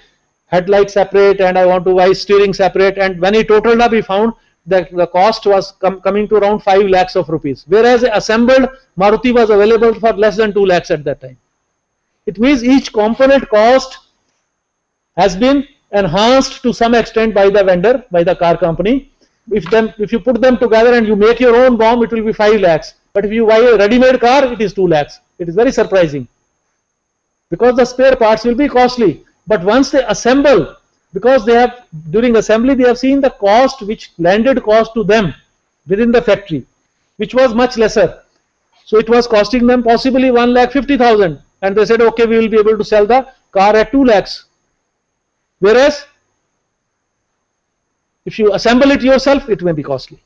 headlight separate and I want to buy steering separate, and when he totaled up, he found that the cost was coming to around 5 lakhs of rupees. Whereas assembled Maruti was available for less than 2 lakhs at that time. It means each component cost has been enhanced to some extent by the vendor, by the car company. If you put them together and you make your own BOM, it will be 5 lakhs. But if you buy a ready-made car, it is 2 lakhs. It is very surprising. Because the spare parts will be costly. But once they assemble, because they have, during assembly, they have seen the cost, which landed cost to them within the factory, which was much lesser. So it was costing them possibly 1,50,000. And they said, okay, we will be able to sell the car at 2 lakhs. Whereas, if you assemble it yourself, it may be costly.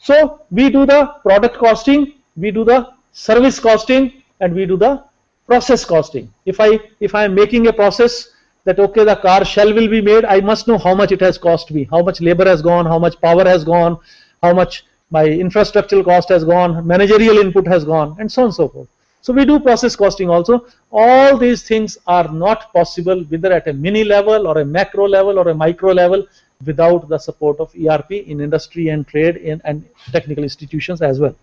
So we do the product costing, we do the service costing, and we do the process costing. If I am making a process that, okay, the car shell will be made, I must know how much it has cost me, how much labor has gone, how much power has gone, how much my infrastructural cost has gone, managerial input has gone, and so on and so forth. So we do process costing also. All these things are not possible whether at a mini level or a macro level or a micro level without the support of ERP in industry and trade and technical institutions as well.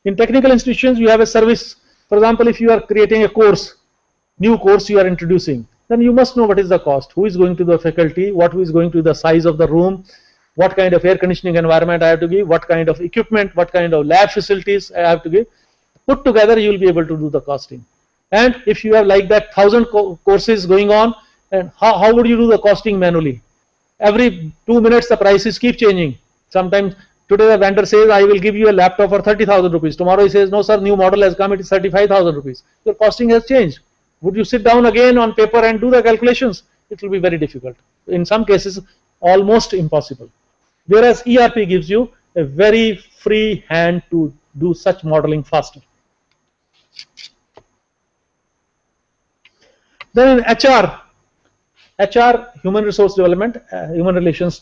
In technical institutions, you have a service. For example, if you are creating a course, new course you are introducing, then you must know what is the cost, who is going to the faculty, what is going to the size of the room, what kind of air conditioning environment I have to give, what kind of equipment, what kind of lab facilities I have to give. Put together, you will be able to do the costing. And if you have like that 1,000 courses going on, and how would you do the costing manually? Every 2 minutes the prices keep changing. Sometimes today the vendor says, I will give you a laptop for 30,000 rupees. Tomorrow he says, no sir, new model has come, it is 35,000 rupees. Your costing has changed. Would you sit down again on paper and do the calculations? It will be very difficult. In some cases, almost impossible. Whereas ERP gives you a very free hand to do such modeling faster. Then in HR, human resource development, human relations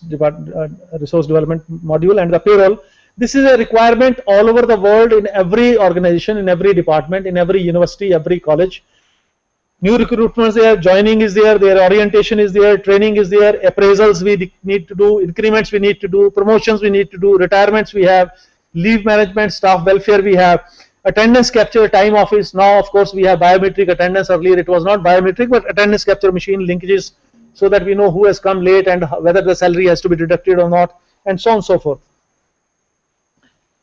resource development module, and the payroll. This is a requirement all over the world in every organization, in every department, in every university, every college. New recruitments there, joining is there, their orientation is there, training is there, appraisals we need to do, increments we need to do, promotions we need to do, retirements we have, leave management, staff welfare we have, attendance capture, time office. Now, of course, we have biometric attendance. Earlier it was not biometric, but attendance capture machine linkages, so that we know who has come late and whether the salary has to be deducted or not, and so on and so forth.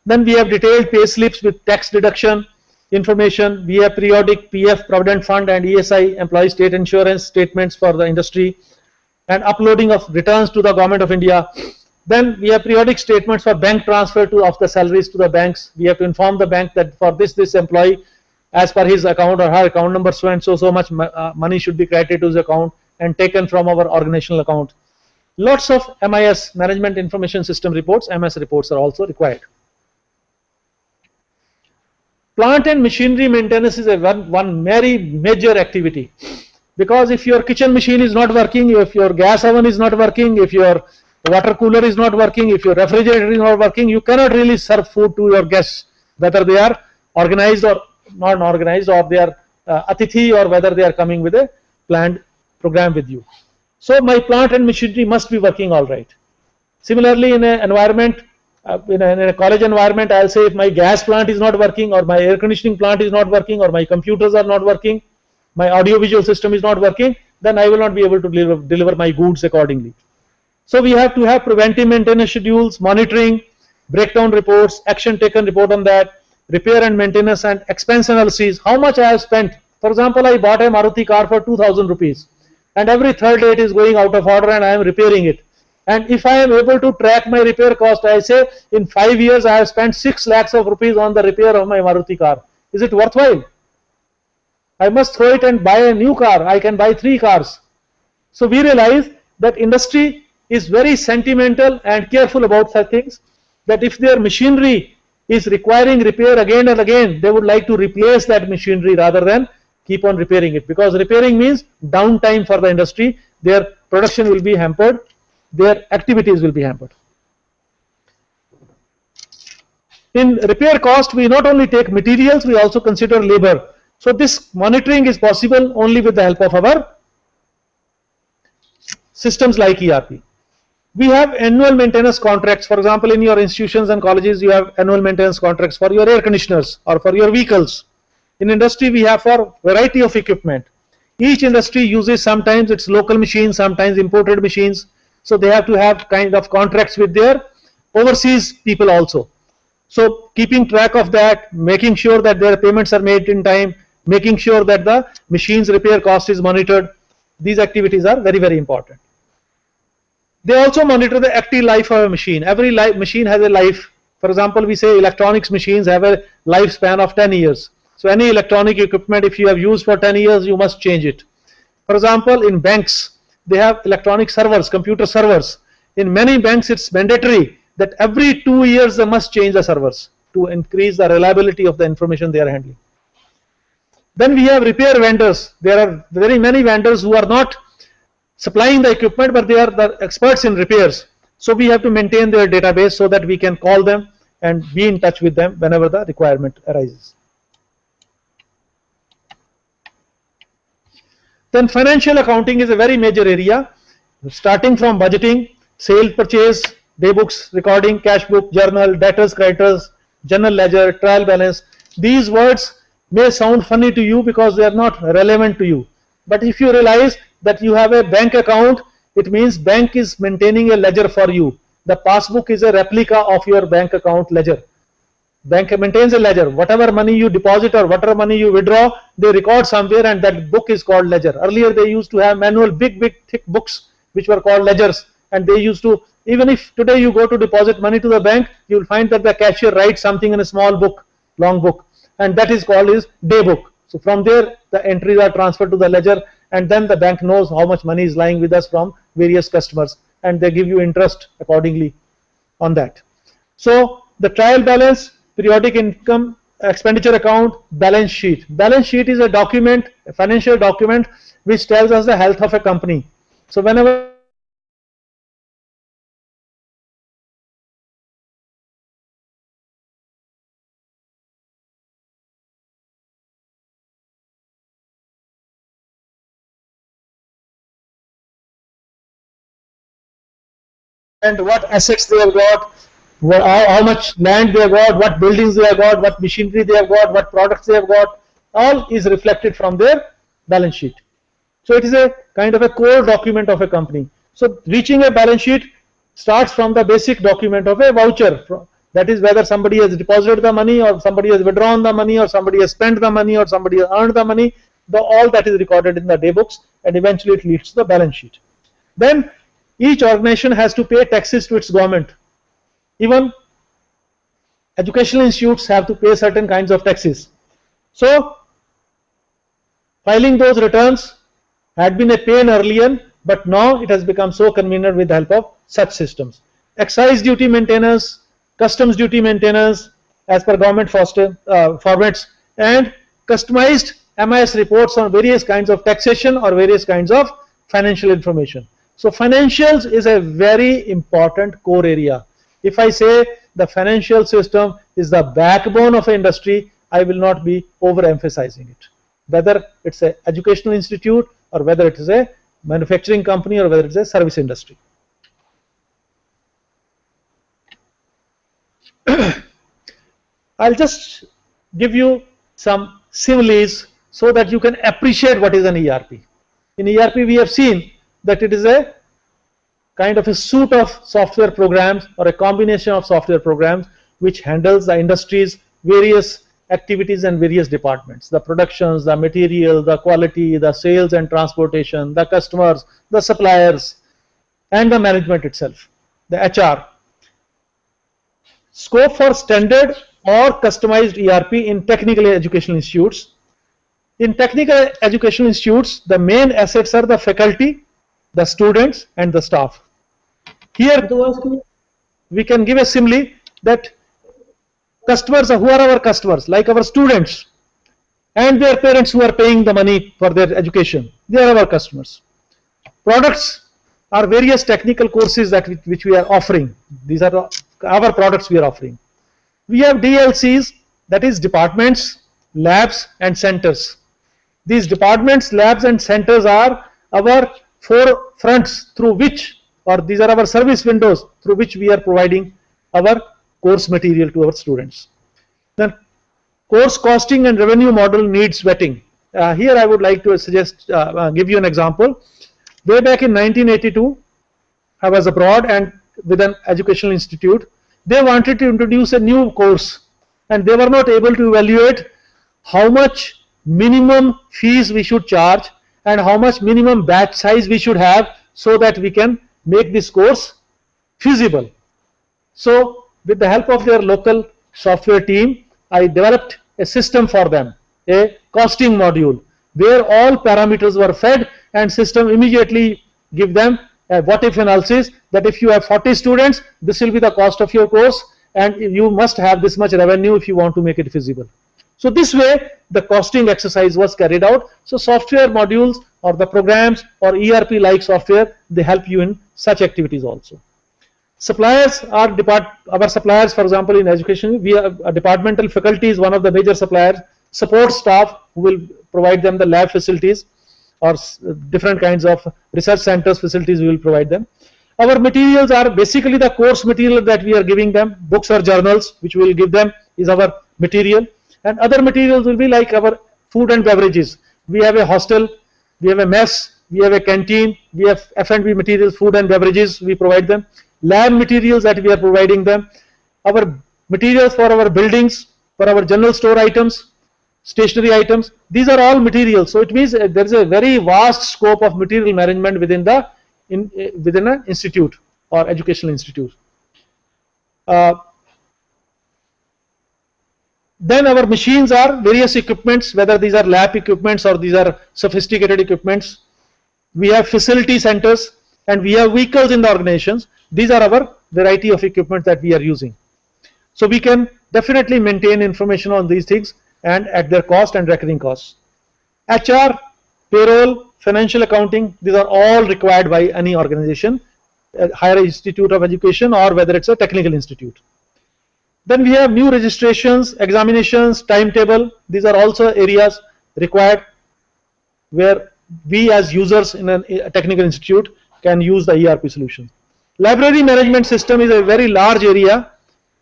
Then we have detailed pay slips with tax deduction information. We have periodic PF, Provident Fund, and ESI, employee state insurance statements for the industry, and uploading of returns to the Government of India. Then we have periodic statements for bank transfer of the salaries to the banks. We have to inform the bank that for this employee, as per his account or her account number, so and so much money should be credited to his account and taken from our organizational account. Lots of MIS, Management Information System reports, MS reports are also required. Plant and machinery maintenance is one very major activity, because if your kitchen machine is not working, if your gas oven is not working, if your water cooler is not working, if your refrigerator is not working, you cannot really serve food to your guests, whether they are organized or not organized, or they are atithi, or whether they are coming with a planned program with you. So my plant and machinery must be working all right. Similarly, in an environment, in a college environment, I'll say if my gas plant is not working, or my air conditioning plant is not working, or my computers are not working, my audio-visual system is not working, then I will not be able to deliver my goods accordingly. So we have to have preventive maintenance schedules, monitoring, breakdown reports, action taken report on that, repair and maintenance, and expense analysis. How much I have spent. For example, I bought a Maruti car for 2,000 rupees, and every third day it is going out of order and I am repairing it. And if I am able to track my repair cost, I say in 5 years I have spent 6 lakhs of rupees on the repair of my Maruti car. Is it worthwhile? I must throw it and buy a new car. I can buy 3 cars. So we realize that industry is very sentimental and careful about such things, that if their machinery is requiring repair again and again, they would like to replace that machinery rather than keep on repairing it, because repairing means downtime for the industry. Their production will be hampered, their activities will be hampered. In repair cost, we not only take materials, we also consider labor. So this monitoring is possible only with the help of our systems like ERP. We have annual maintenance contracts. For example, in your institutions and colleges, you have annual maintenance contracts for your air conditioners or for your vehicles. In industry, we have for variety of equipment. Each industry uses sometimes its local machines, sometimes imported machines. So they have to have kind of contracts with their overseas people also. So keeping track of that, making sure that their payments are made in time, making sure that the machine's repair cost is monitored. These activities are very, very important. They also monitor the active life of a machine. Every machine has a life. For example, we say electronics machines have a lifespan of 10 years. So any electronic equipment, if you have used for 10 years, you must change it. For example, in banks, they have electronic servers, computer servers. In many banks, it's mandatory that every 2 years they must change the servers to increase the reliability of the information they are handling. Then we have repair vendors. There are very many vendors who are not supplying the equipment, but they are the experts in repairs. So we have to maintain their database so that we can call them and be in touch with them whenever the requirement arises. Then financial accounting is a very major area, starting from budgeting, sale, purchase, day books, recording, cash book, journal, debtors, creditors, general ledger, trial balance. These words may sound funny to you because they are not relevant to you. But if you realize that you have a bank account, it means bank is maintaining a ledger for you. The passbook is a replica of your bank account ledger. Bank maintains a ledger. Whatever money you deposit or whatever money you withdraw, they record somewhere, and that book is called ledger. Earlier they used to have manual big thick books which were called ledgers, and they used to, even if today you go to deposit money to the bank, you will find that the cashier writes something in a small book, long book, and that is called his day book. So from there, the entries are transferred to the ledger, and then the bank knows how much money is lying with us from various customers, and they give you interest accordingly on that. So the trial balance, periodic income, expenditure account, balance sheet. Balance sheet is a document, a financial document, which tells us the health of a company. So whenever and what assets they have got, how much land they have got, what buildings they have got, what machinery they have got, what products they have got, all is reflected from their balance sheet. So it is a kind of a core document of a company. So reaching a balance sheet starts from the basic document of a voucher. That is whether somebody has deposited the money, or somebody has withdrawn the money, or somebody has spent the money, or somebody has earned the money. All that is recorded in the day books, and eventually it leads to the balance sheet. Then each organization has to pay taxes to its government. Even educational institutes have to pay certain kinds of taxes. So filing those returns had been a pain earlier, but now it has become so convenient with the help of such systems. Excise duty maintainers, customs duty maintainers as per government formats, and customized MIS reports on various kinds of taxation or various kinds of financial information. So financials is a very important core area. If I say the financial system is the backbone of an industry, I will not be overemphasizing it. Whether it's an educational institute, or whether it is a manufacturing company, or whether it's a service industry. I'll just give you some similes so that you can appreciate what is an ERP. In ERP, we have seen that it is a kind of a suite of software programs, or a combination of software programs, which handles the industry's various activities and various departments: the productions, the material, the quality, the sales and transportation, the customers, the suppliers, and the management itself, the HR. Scope for standard or customized ERP in technical educational institutes. In technical educational institutes, the main assets are the faculty, the students, and the staff. Here we can give a simile that customers, who are our customers, like our students and their parents who are paying the money for their education, they are our customers. Products are various technical courses that which we are offering. These are our products we are offering. We have DLCs, that is departments, labs, and centers. These departments, labs, and centers are our four fronts through which, or these are our service windows through which we are providing our course material to our students. Then course costing and revenue model needs vetting. Here I would like to suggest, give you an example. Way back in 1982, I was abroad and with an educational institute. They wanted to introduce a new course, and they were not able to evaluate how much minimum fees we should charge and how much minimum batch size we should have, so that we can make this course feasible. So with the help of their local software team, I developed a system for them, a costing module, where all parameters were fed, and system immediately give them a what if analysis, that if you have 40 students, this will be the cost of your course, and you must have this much revenue if you want to make it feasible. So this way the costing exercise was carried out. So software modules, or the programs, or ERP like software, they help you in such activities also. Suppliers are our suppliers. For example, in education, we have a departmental faculty is one of the major suppliers. Support staff, who will provide them the lab facilities, or different kinds of research centers facilities, we will provide them. Our materials are basically the course material that we are giving them. Books or journals which we will give them is our material, and other materials will be like our food and beverages. We have a hostel, we have a mess, we have a canteen, we have F&B materials, food and beverages, we provide them. Lab materials that we are providing them. Our materials for our buildings, for our general store items, stationery items, these are all materials. So it means there is a very vast scope of material management within an institute or educational institute. Then our machines are various equipments, whether these are lab equipments or these are sophisticated equipments. We have facility centers and we have vehicles in the organizations. These are our variety of equipment that we are using. So we can definitely maintain information on these things and at their cost and recurring costs. HR, payroll, financial accounting, these are all required by any organization, a higher institute of education or whether it's a technical institute. Then we have new registrations, examinations, timetable. These are also areas required where we as users in a technical institute can use the ERP solution. Library management system is a very large area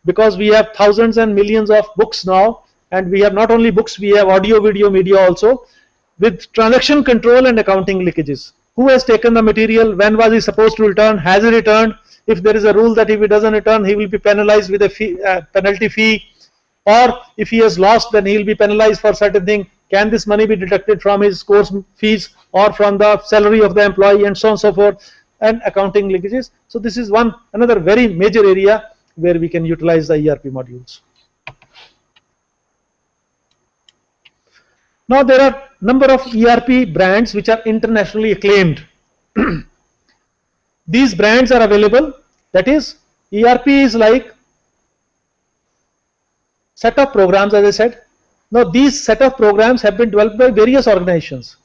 because we have thousands and millions of books now, and we have not only books, we have audio, video, media also, with transaction control and accounting leakages. Who has taken the material? When was he supposed to return? Has he returned? If there is a rule that if he doesn't return, he will be penalized with a fee, penalty fee, or if he has lost, then he will be penalized for certain thing. Can this money be deducted from his course fees or from the salary of the employee, and so on and so forth, and accounting leakages. So this is another very major area where we can utilize the ERP modules. Now there are number of ERP brands which are internationally acclaimed. These brands are available. That is, ERP is like set of programs, as I said. Now these set of programs have been developed by various organizations.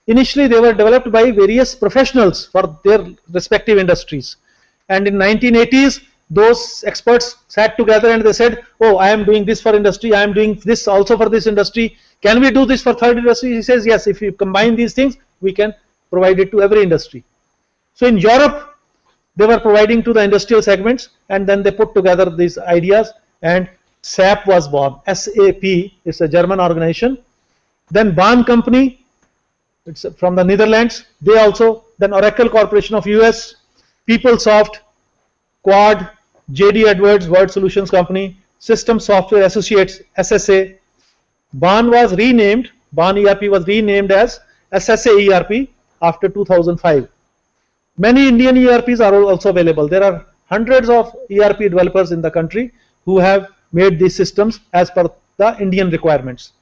Initially they were developed by various professionals for their respective industries, and in 1980s those experts sat together and they said, oh, I am doing this for industry, I am doing this also for this industry, can we do this for third industry? He says yes, if you combine these things we can provide it to every industry. So in Europe they were providing to the industrial segments, and then they put together these ideas and SAP was born. SAP is a German organization. Then Bahn company, it's from the Netherlands, they also, then Oracle Corporation of US, PeopleSoft, Quad, JD Edwards, Word Solutions Company, System Software Associates, SSA. Bahn was renamed, Bahn ERP was renamed as SSA ERP after 2005. Many Indian ERPs are also available. There are hundreds of ERP developers in the country who have made these systems as per the Indian requirements.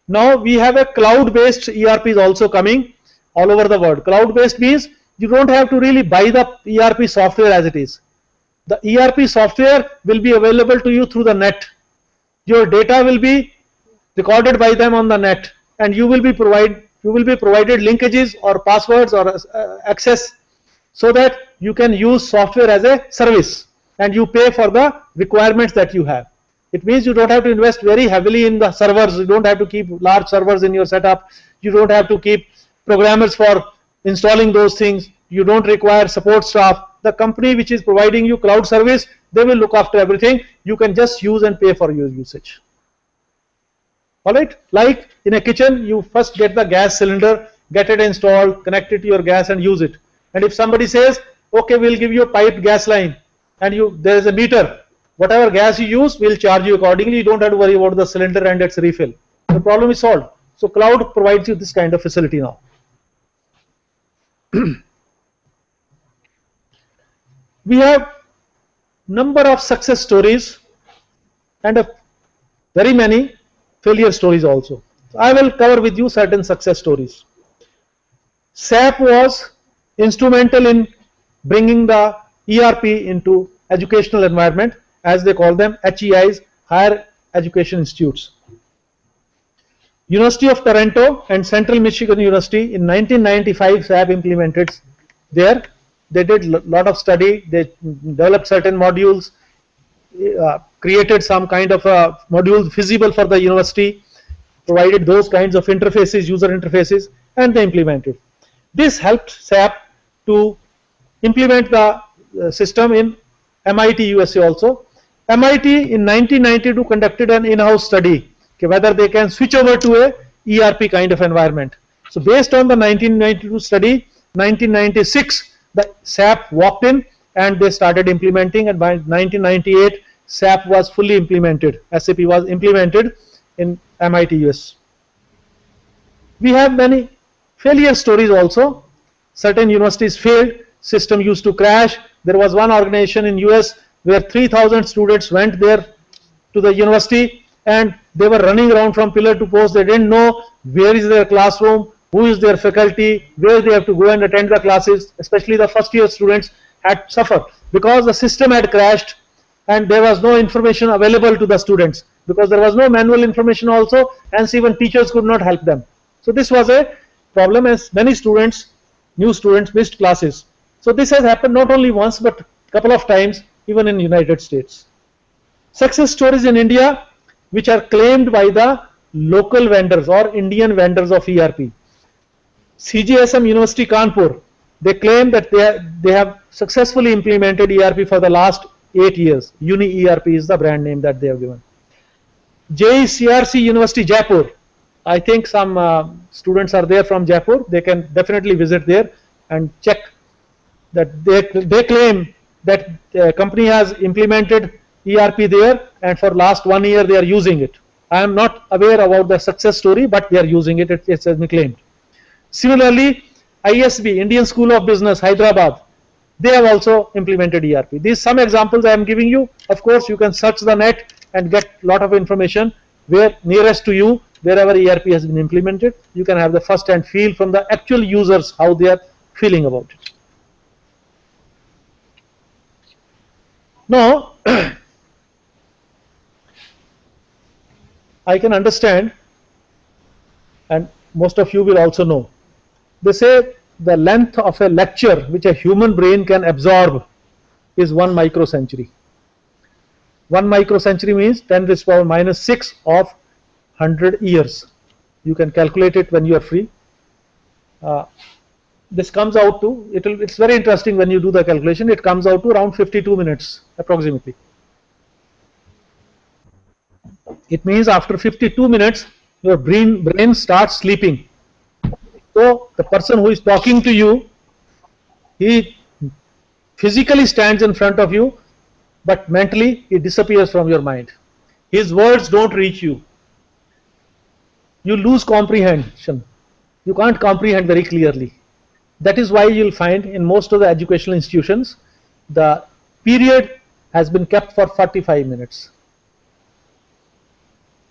Now we have a cloud-based ERP is also coming all over the world. Cloud-based means you don't have to really buy the ERP software as it is. The ERP software will be available to you through the net. Your data will be recorded by them on the net, and you will be provided linkages or passwords or access, so that you can use software as a service and you pay for the requirements that you have. It means you don't have to invest very heavily in the servers, you don't have to keep large servers in your setup, you don't have to keep programmers for installing those things, you don't require support staff. The company which is providing you cloud service, they will look after everything. You can just use and pay for your usage. Alright, like in a kitchen, you first get the gas cylinder, get it installed, connect it to your gas and use it. And if somebody says, okay, we'll give you a piped gas line, and there is a meter, whatever gas you use, we'll charge you accordingly. You don't have to worry about the cylinder and its refill. The problem is solved. So cloud provides you this kind of facility now. We have number of success stories and very many failure stories also. So I will cover with you certain success stories. SAP was instrumental in bringing the ERP into educational environment, as they call them, HEIs, Higher Education Institutes. University of Toronto and Central Michigan University in 1995 SAP implemented there. They did a lot of study, they developed certain modules, created some kind of modules feasible for the university, provided those kinds of interfaces, user interfaces, and they implemented. This helped SAP to implement the system in MIT USA also. MIT in 1992 conducted an in-house study whether they can switch over to a ERP kind of environment. So based on the 1992 study, 1996 the SAP walked in and they started implementing, and by 1998 SAP was fully implemented. SAP was implemented in MIT US. We have many failure stories also. Certain universities failed, system used to crash. There was one organization in US where 3,000 students went there to the university, and they were running around from pillar to post. They didn't know where is their classroom, who is their faculty, where they have to go and attend the classes. Especially the first year students had suffered because the system had crashed and there was no information available to the students, because there was no manual information also, and even teachers could not help them. So this was a problem, as many students, new students, missed classes. So this has happened not only once but a couple of times, even in United States. Success stories in India which are claimed by the local vendors or Indian vendors of ERP. CGSM University Kanpur, they claim that they have successfully implemented ERP for the last 8 years. Uni ERP is the brand name that they have given. JCRC University Jaipur, I think some students are there from Jaipur. They can definitely visit there and check that they claim that the company has implemented ERP there, and for last 1 year they are using it. I am not aware about the success story, but they are using it. It has been claimed. Similarly, ISB, Indian School of Business, Hyderabad, they have also implemented ERP. These some examples I am giving you. Of course, you can search the net and get a lot of information where nearest to you, wherever ERP has been implemented. You can have the first-hand feel from the actual users how they are feeling about it. Now, I can understand, and most of you will also know, they say the length of a lecture which a human brain can absorb is 1 microcentury. 1 microcentury means 10 to the power minus 6 of 100 years. You can calculate it when you are free. This comes out to, it's very interesting when you do the calculation, it comes out to around 52 minutes approximately. It means after 52 minutes, your brain starts sleeping. So the person who is talking to you, he physically stands in front of you, but mentally he disappears from your mind. His words don't reach you. You lose comprehension. You can't comprehend very clearly. That is why you'll find in most of the educational institutions, the period has been kept for 45 minutes.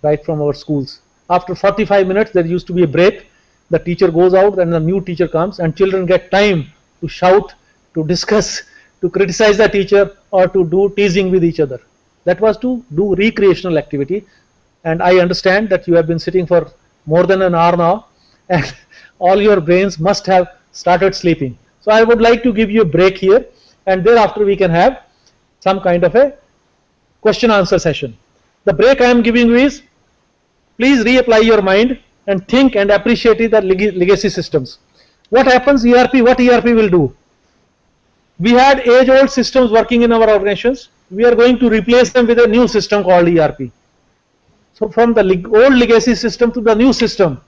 Right from our schools. After 45 minutes, there used to be a break. The teacher goes out and the new teacher comes, and children get time to shout, to discuss, to criticize the teacher, or to do teasing with each other. That was to do recreational activity. And I understand that you have been sitting for more than an hour now, and all your brains must have started sleeping. So I would like to give you a break here, and thereafter we can have some kind of a question answer session. The break I am giving you is, please reapply your mind and think and appreciate the legacy systems. What happens ERP, what ERP will do? We had age-old systems working in our organizations. We are going to replace them with a new system called ERP. So from the old legacy system to the new system,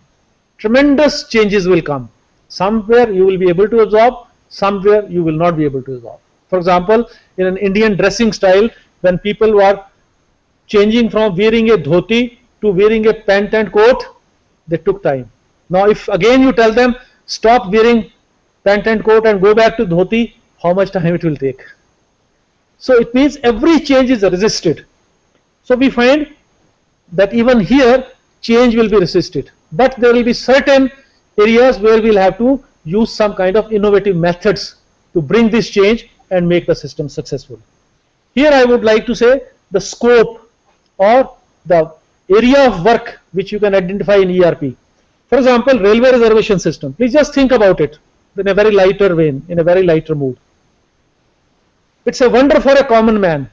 tremendous changes will come. Somewhere you will be able to absorb, somewhere you will not be able to absorb. For example, in an Indian dressing style, when people were changing from wearing a dhoti to wearing a pant and coat, they took time. Now if again you tell them stop wearing pant and coat and go back to dhoti, how much time it will take? So it means every change is resisted. So we find that even here change will be resisted, but there will be certain areas where we'll have to use some kind of innovative methods to bring this change and make the system successful. Here I would like to say the scope or the area of work which you can identify in ERP. For example, railway reservation system. Please just think about it in a very lighter vein, in a very lighter mood. It's a wonder for a common man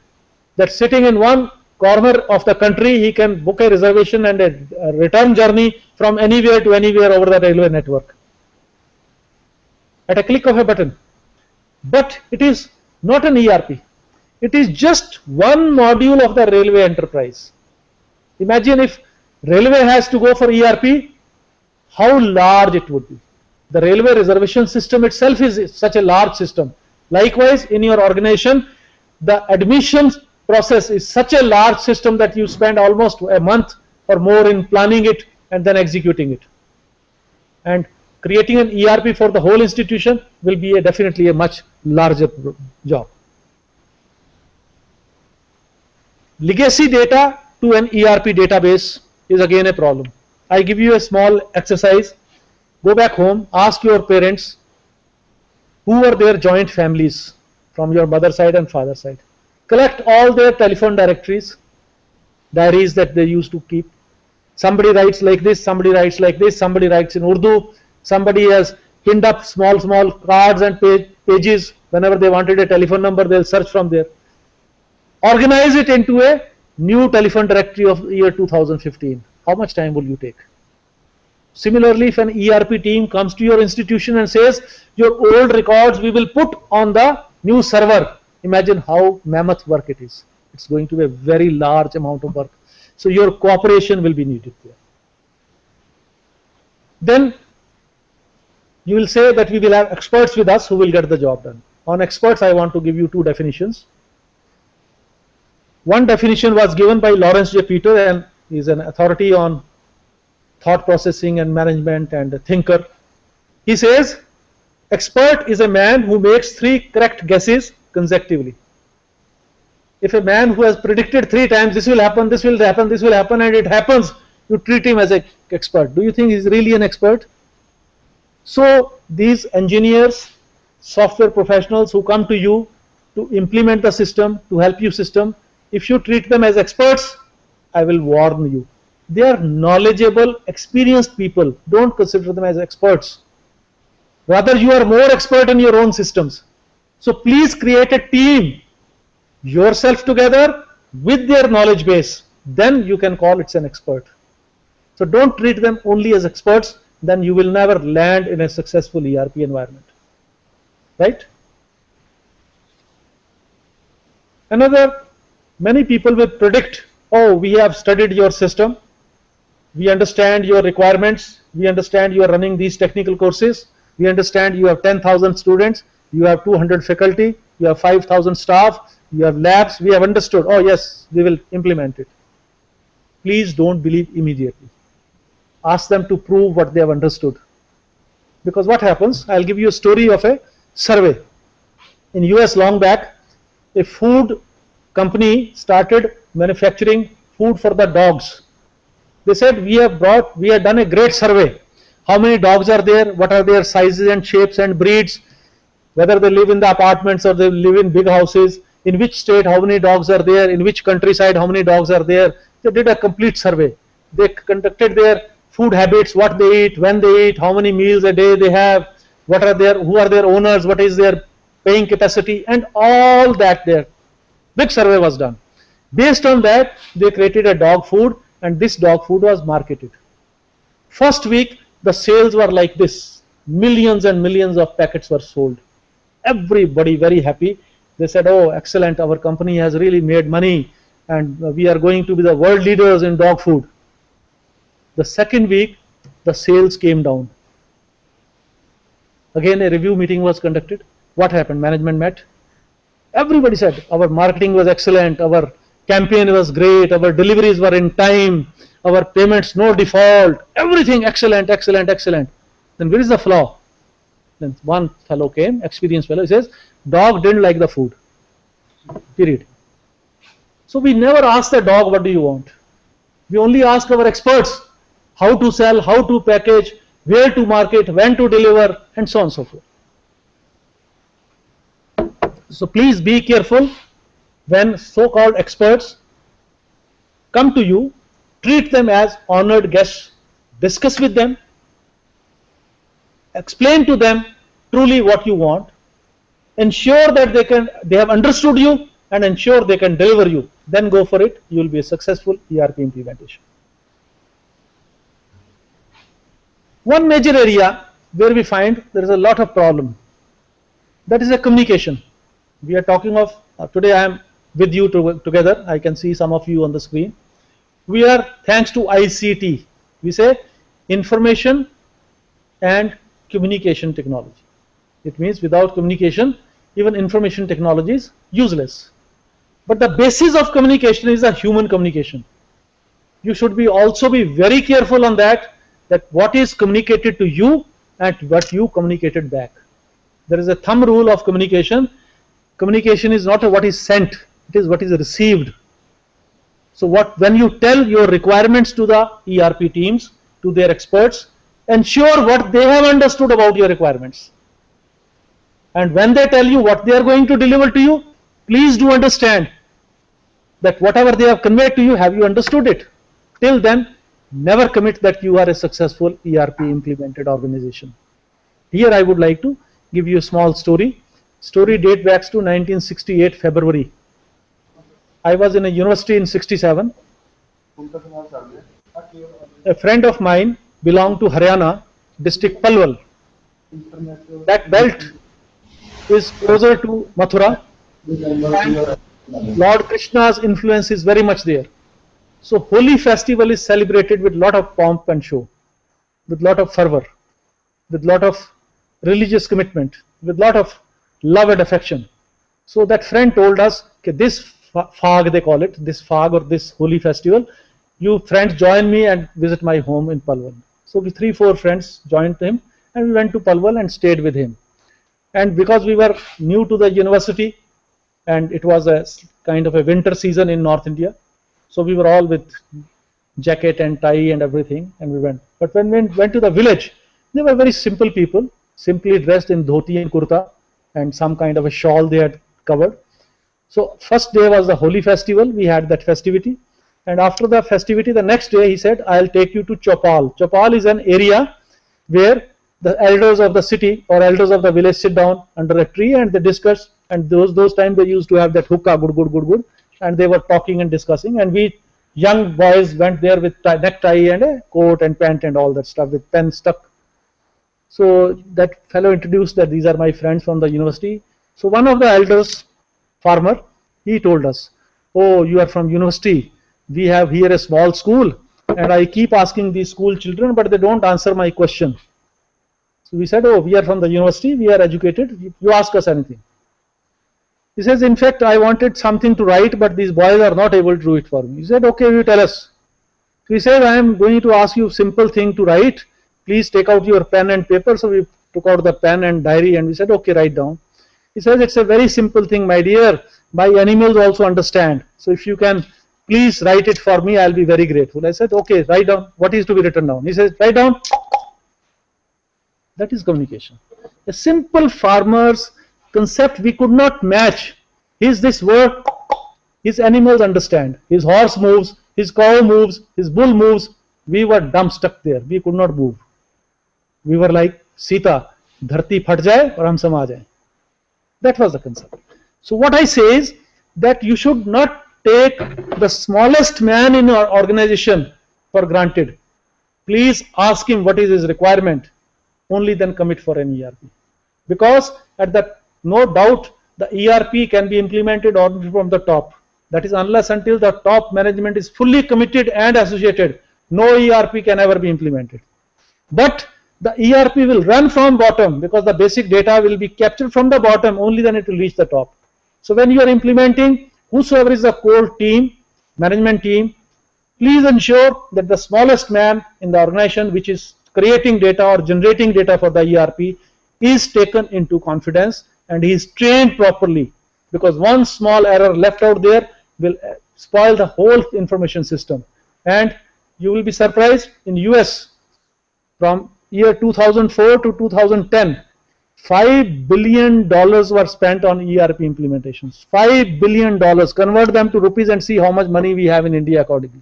that sitting in one corner of the country, he can book a reservation and a return journey from anywhere to anywhere over the railway network at a click of a button. But it is not an ERP. It is just one module of the railway enterprise. Imagine if railway has to go for ERP, how large it would be. The railway reservation system itself is such a large system. Likewise, in your organization, the admissions process is such a large system that you spend almost a month or more in planning it and then executing it. And creating an ERP for the whole institution will be definitely a much larger job. Legacy data to an ERP database is again a problem. I give you a small exercise. Go back home, ask your parents who are their joint families from your mother side and father side. Collect all their telephone directories, diaries that they used to keep. Somebody writes like this, somebody writes like this, somebody writes in Urdu, somebody has pinned up small cards and pages. Whenever they wanted a telephone number, they'll search from there. Organize it into a new telephone directory of year 2015. How much time will you take? Similarly, if an ERP team comes to your institution and says, your old records we will put on the new server, imagine how mammoth work it is. It's going to be a very large amount of work. So your cooperation will be needed there. Then you will say that we will have experts with us who will get the job done. On experts, I want to give you two definitions. One definition was given by Lawrence J. Peter, and he is an authority on thought processing and management and a thinker. He says, expert is a man who makes 3 correct guesses consecutively. If a man who has predicted 3 times this will happen, this will happen, this will happen, and it happens, you treat him as an expert. Do you think he's really an expert? So these engineers, software professionals who come to you to implement the system, to help you system, if you treat them as experts, I will warn you. They are knowledgeable, experienced people. Don't consider them as experts. Rather, you are more expert in your own systems. So please create a team, yourself together with their knowledge base. Then you can call it an expert. So don't treat them only as experts, then you will never land in a successful ERP environment. Right? Many people will predict, oh, we have studied your system, we understand your requirements, we understand you are running these technical courses, we understand you have 10,000 students, you have 200 faculty, you have 5,000 staff, you have labs, we have understood, oh yes, we will implement it. Please don't believe immediately. Ask them to prove what they have understood. Because what happens, I'll give you a story of a survey. In US long back, a food company started manufacturing food for the dogs. They said, we have done a great survey. How many dogs are there? What are their sizes and shapes and breeds? Whether they live in the apartments or they live in big houses. In which state, how many dogs are there? In which countryside, how many dogs are there? They did a complete survey. They conducted their food habits, what they eat, when they eat, how many meals a day they have, who are their owners, what is their paying capacity, and all that there. Big survey was done. Based on that, they created a dog food, and this dog food was marketed. First week, the sales were like this. Millions and millions of packets were sold. Everybody very happy. They said, oh, excellent, our company has really made money, and we are going to be the world leaders in dog food. The second week, the sales came down. Again, a review meeting was conducted. What happened? Management met. Everybody said, our marketing was excellent, our campaign was great, our deliveries were in time, our payments no default, everything excellent, excellent, excellent. Then where is the flaw? Then one fellow came, experienced fellow, he says, dog didn't like the food. Period. So we never ask the dog, what do you want? We only ask our experts how to sell, how to package, where to market, when to deliver, and so on and so forth. So please be careful when so-called experts come to you, treat them as honored guests, discuss with them, explain to them truly what you want, ensure that they have understood you, and ensure they can deliver you. Then go for it. You will be a successful ERP implementation. One major area where we find there is a lot of problem, that is a communication. We are talking of, today I am with you together, I can see some of you on the screen. We are, thanks to ICT, we say information and communication technology. It means without communication, even information technology is useless. But the basis of communication is a human communication. You should also be very careful on that what is communicated to you and what you communicated back. There is a thumb rule of communication. Communication is not what is sent, it is what is received. So when you tell your requirements to the ERP teams, to their experts, ensure what they have understood about your requirements. And when they tell you what they are going to deliver to you, please do understand that whatever they have conveyed to you, have you understood it? Till then, never commit that you are a successful ERP implemented organization. Here I would like to give you a small story. Story date back to 1968 February. I was in a university in 67. A friend of mine belonged to Haryana, district Palwal. That belt is closer to Mathura, and Lord Krishna's influence is very much there. So Holi festival is celebrated with lot of pomp and show, with lot of fervor, with lot of religious commitment, with lot of love and affection. So that friend told us, okay, this Phag they call it, this Phag or this Holi festival, you friends join me and visit my home in Palwal. So we 3-4 friends joined him and we went to Palwal and stayed with him. And because we were new to the university and it was a kind of a winter season in North India, so we were all with jacket and tie and everything, and we went. But when we went to the village, they were very simple people, simply dressed in dhoti and kurta and some kind of a shawl they had covered. So first day was the Holi festival, we had that festivity, and after the festivity, the next day he said, I'll take you to Chopal. Chopal is an area where the elders of the city or elders of the village sit down under a tree and they discuss, and those times they used to have that hookah, good, and they were talking and discussing, and we young boys went there with necktie and a coat and pant and all that stuff with pen stuck. So that fellow introduced that these are my friends from the university. So one of the elders, farmer, he told us, oh, you are from university, we have here a small school and I keep asking these school children but they don't answer my question. So we said, oh, we are from the university, we are educated, you ask us anything. He says, in fact, I wanted something to write, but these boys are not able to do it for me. He said, okay, you tell us. So he said, I am going to ask you a simple thing to write. Please take out your pen and paper. So we took out the pen and diary and we said, okay, write down. He says, it's a very simple thing, my dear. My animals also understand. So if you can please write it for me, I'll be very grateful. I said, okay, write down. What is to be written down? He says, write down. That is communication. A simple farmer's concept we could not match. Is this word? His animals understand. His horse moves, his cow moves, his bull moves. We were dumb stuck there. We could not move. We were like Sita, dharti phat jaye aur hum sama jaye. That was the concept. So what I say is that you should not take the smallest man in your organization for granted. Please ask him what is his requirement. Only then commit for an ERP. Because at that, no doubt, the ERP can be implemented only from the top. That is unless until the top management is fully committed and associated, no ERP can ever be implemented. But the ERP will run from bottom because the basic data will be captured from the bottom, only then it will reach the top. So when you are implementing, whosoever is the core team, management team, please ensure that the smallest man in the organization which is creating data or generating data for the ERP is taken into confidence and he is trained properly, because one small error left out there will spoil the whole information system. And you will be surprised, in US from year 2004 to 2010, $5 billion were spent on ERP implementations. $5 billion. Convert them to rupees and see how much money we have in India accordingly.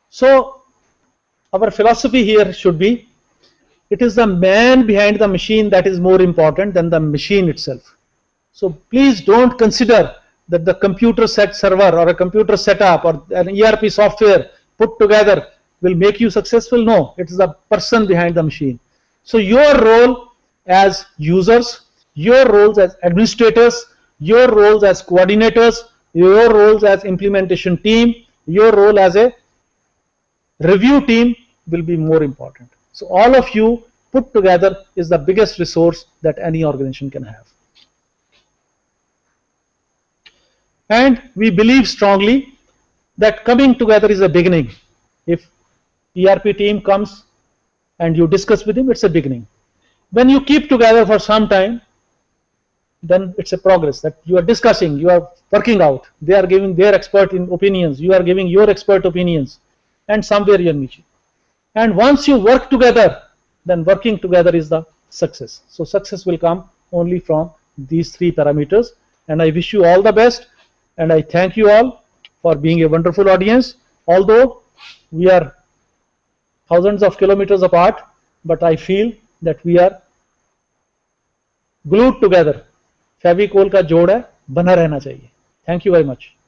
So our philosophy here should be, it is the man behind the machine that is more important than the machine itself. So please don't consider that the computer set server or a computer setup or an ERP software put together will make you successful. No, it is the person behind the machine. So your role as users, your roles as administrators, your roles as coordinators, your roles as implementation team, your role as a review team will be more important. So all of you put together is the biggest resource that any organization can have. And we believe strongly that coming together is a beginning. If ERP team comes and you discuss with him, it's a beginning. When you keep together for some time, then it's a progress that you are discussing, you are working out. They are giving their expert opinions, you are giving your expert opinions, and somewhere you are meeting. And once you work together, then working together is the success. So success will come only from these three parameters. And I wish you all the best, and I thank you all for being a wonderful audience. Although we are thousands of kilometers apart, but I feel that we are glued together. Fevicol का जोड़ है, बना रहना चाहिए. Thank you very much.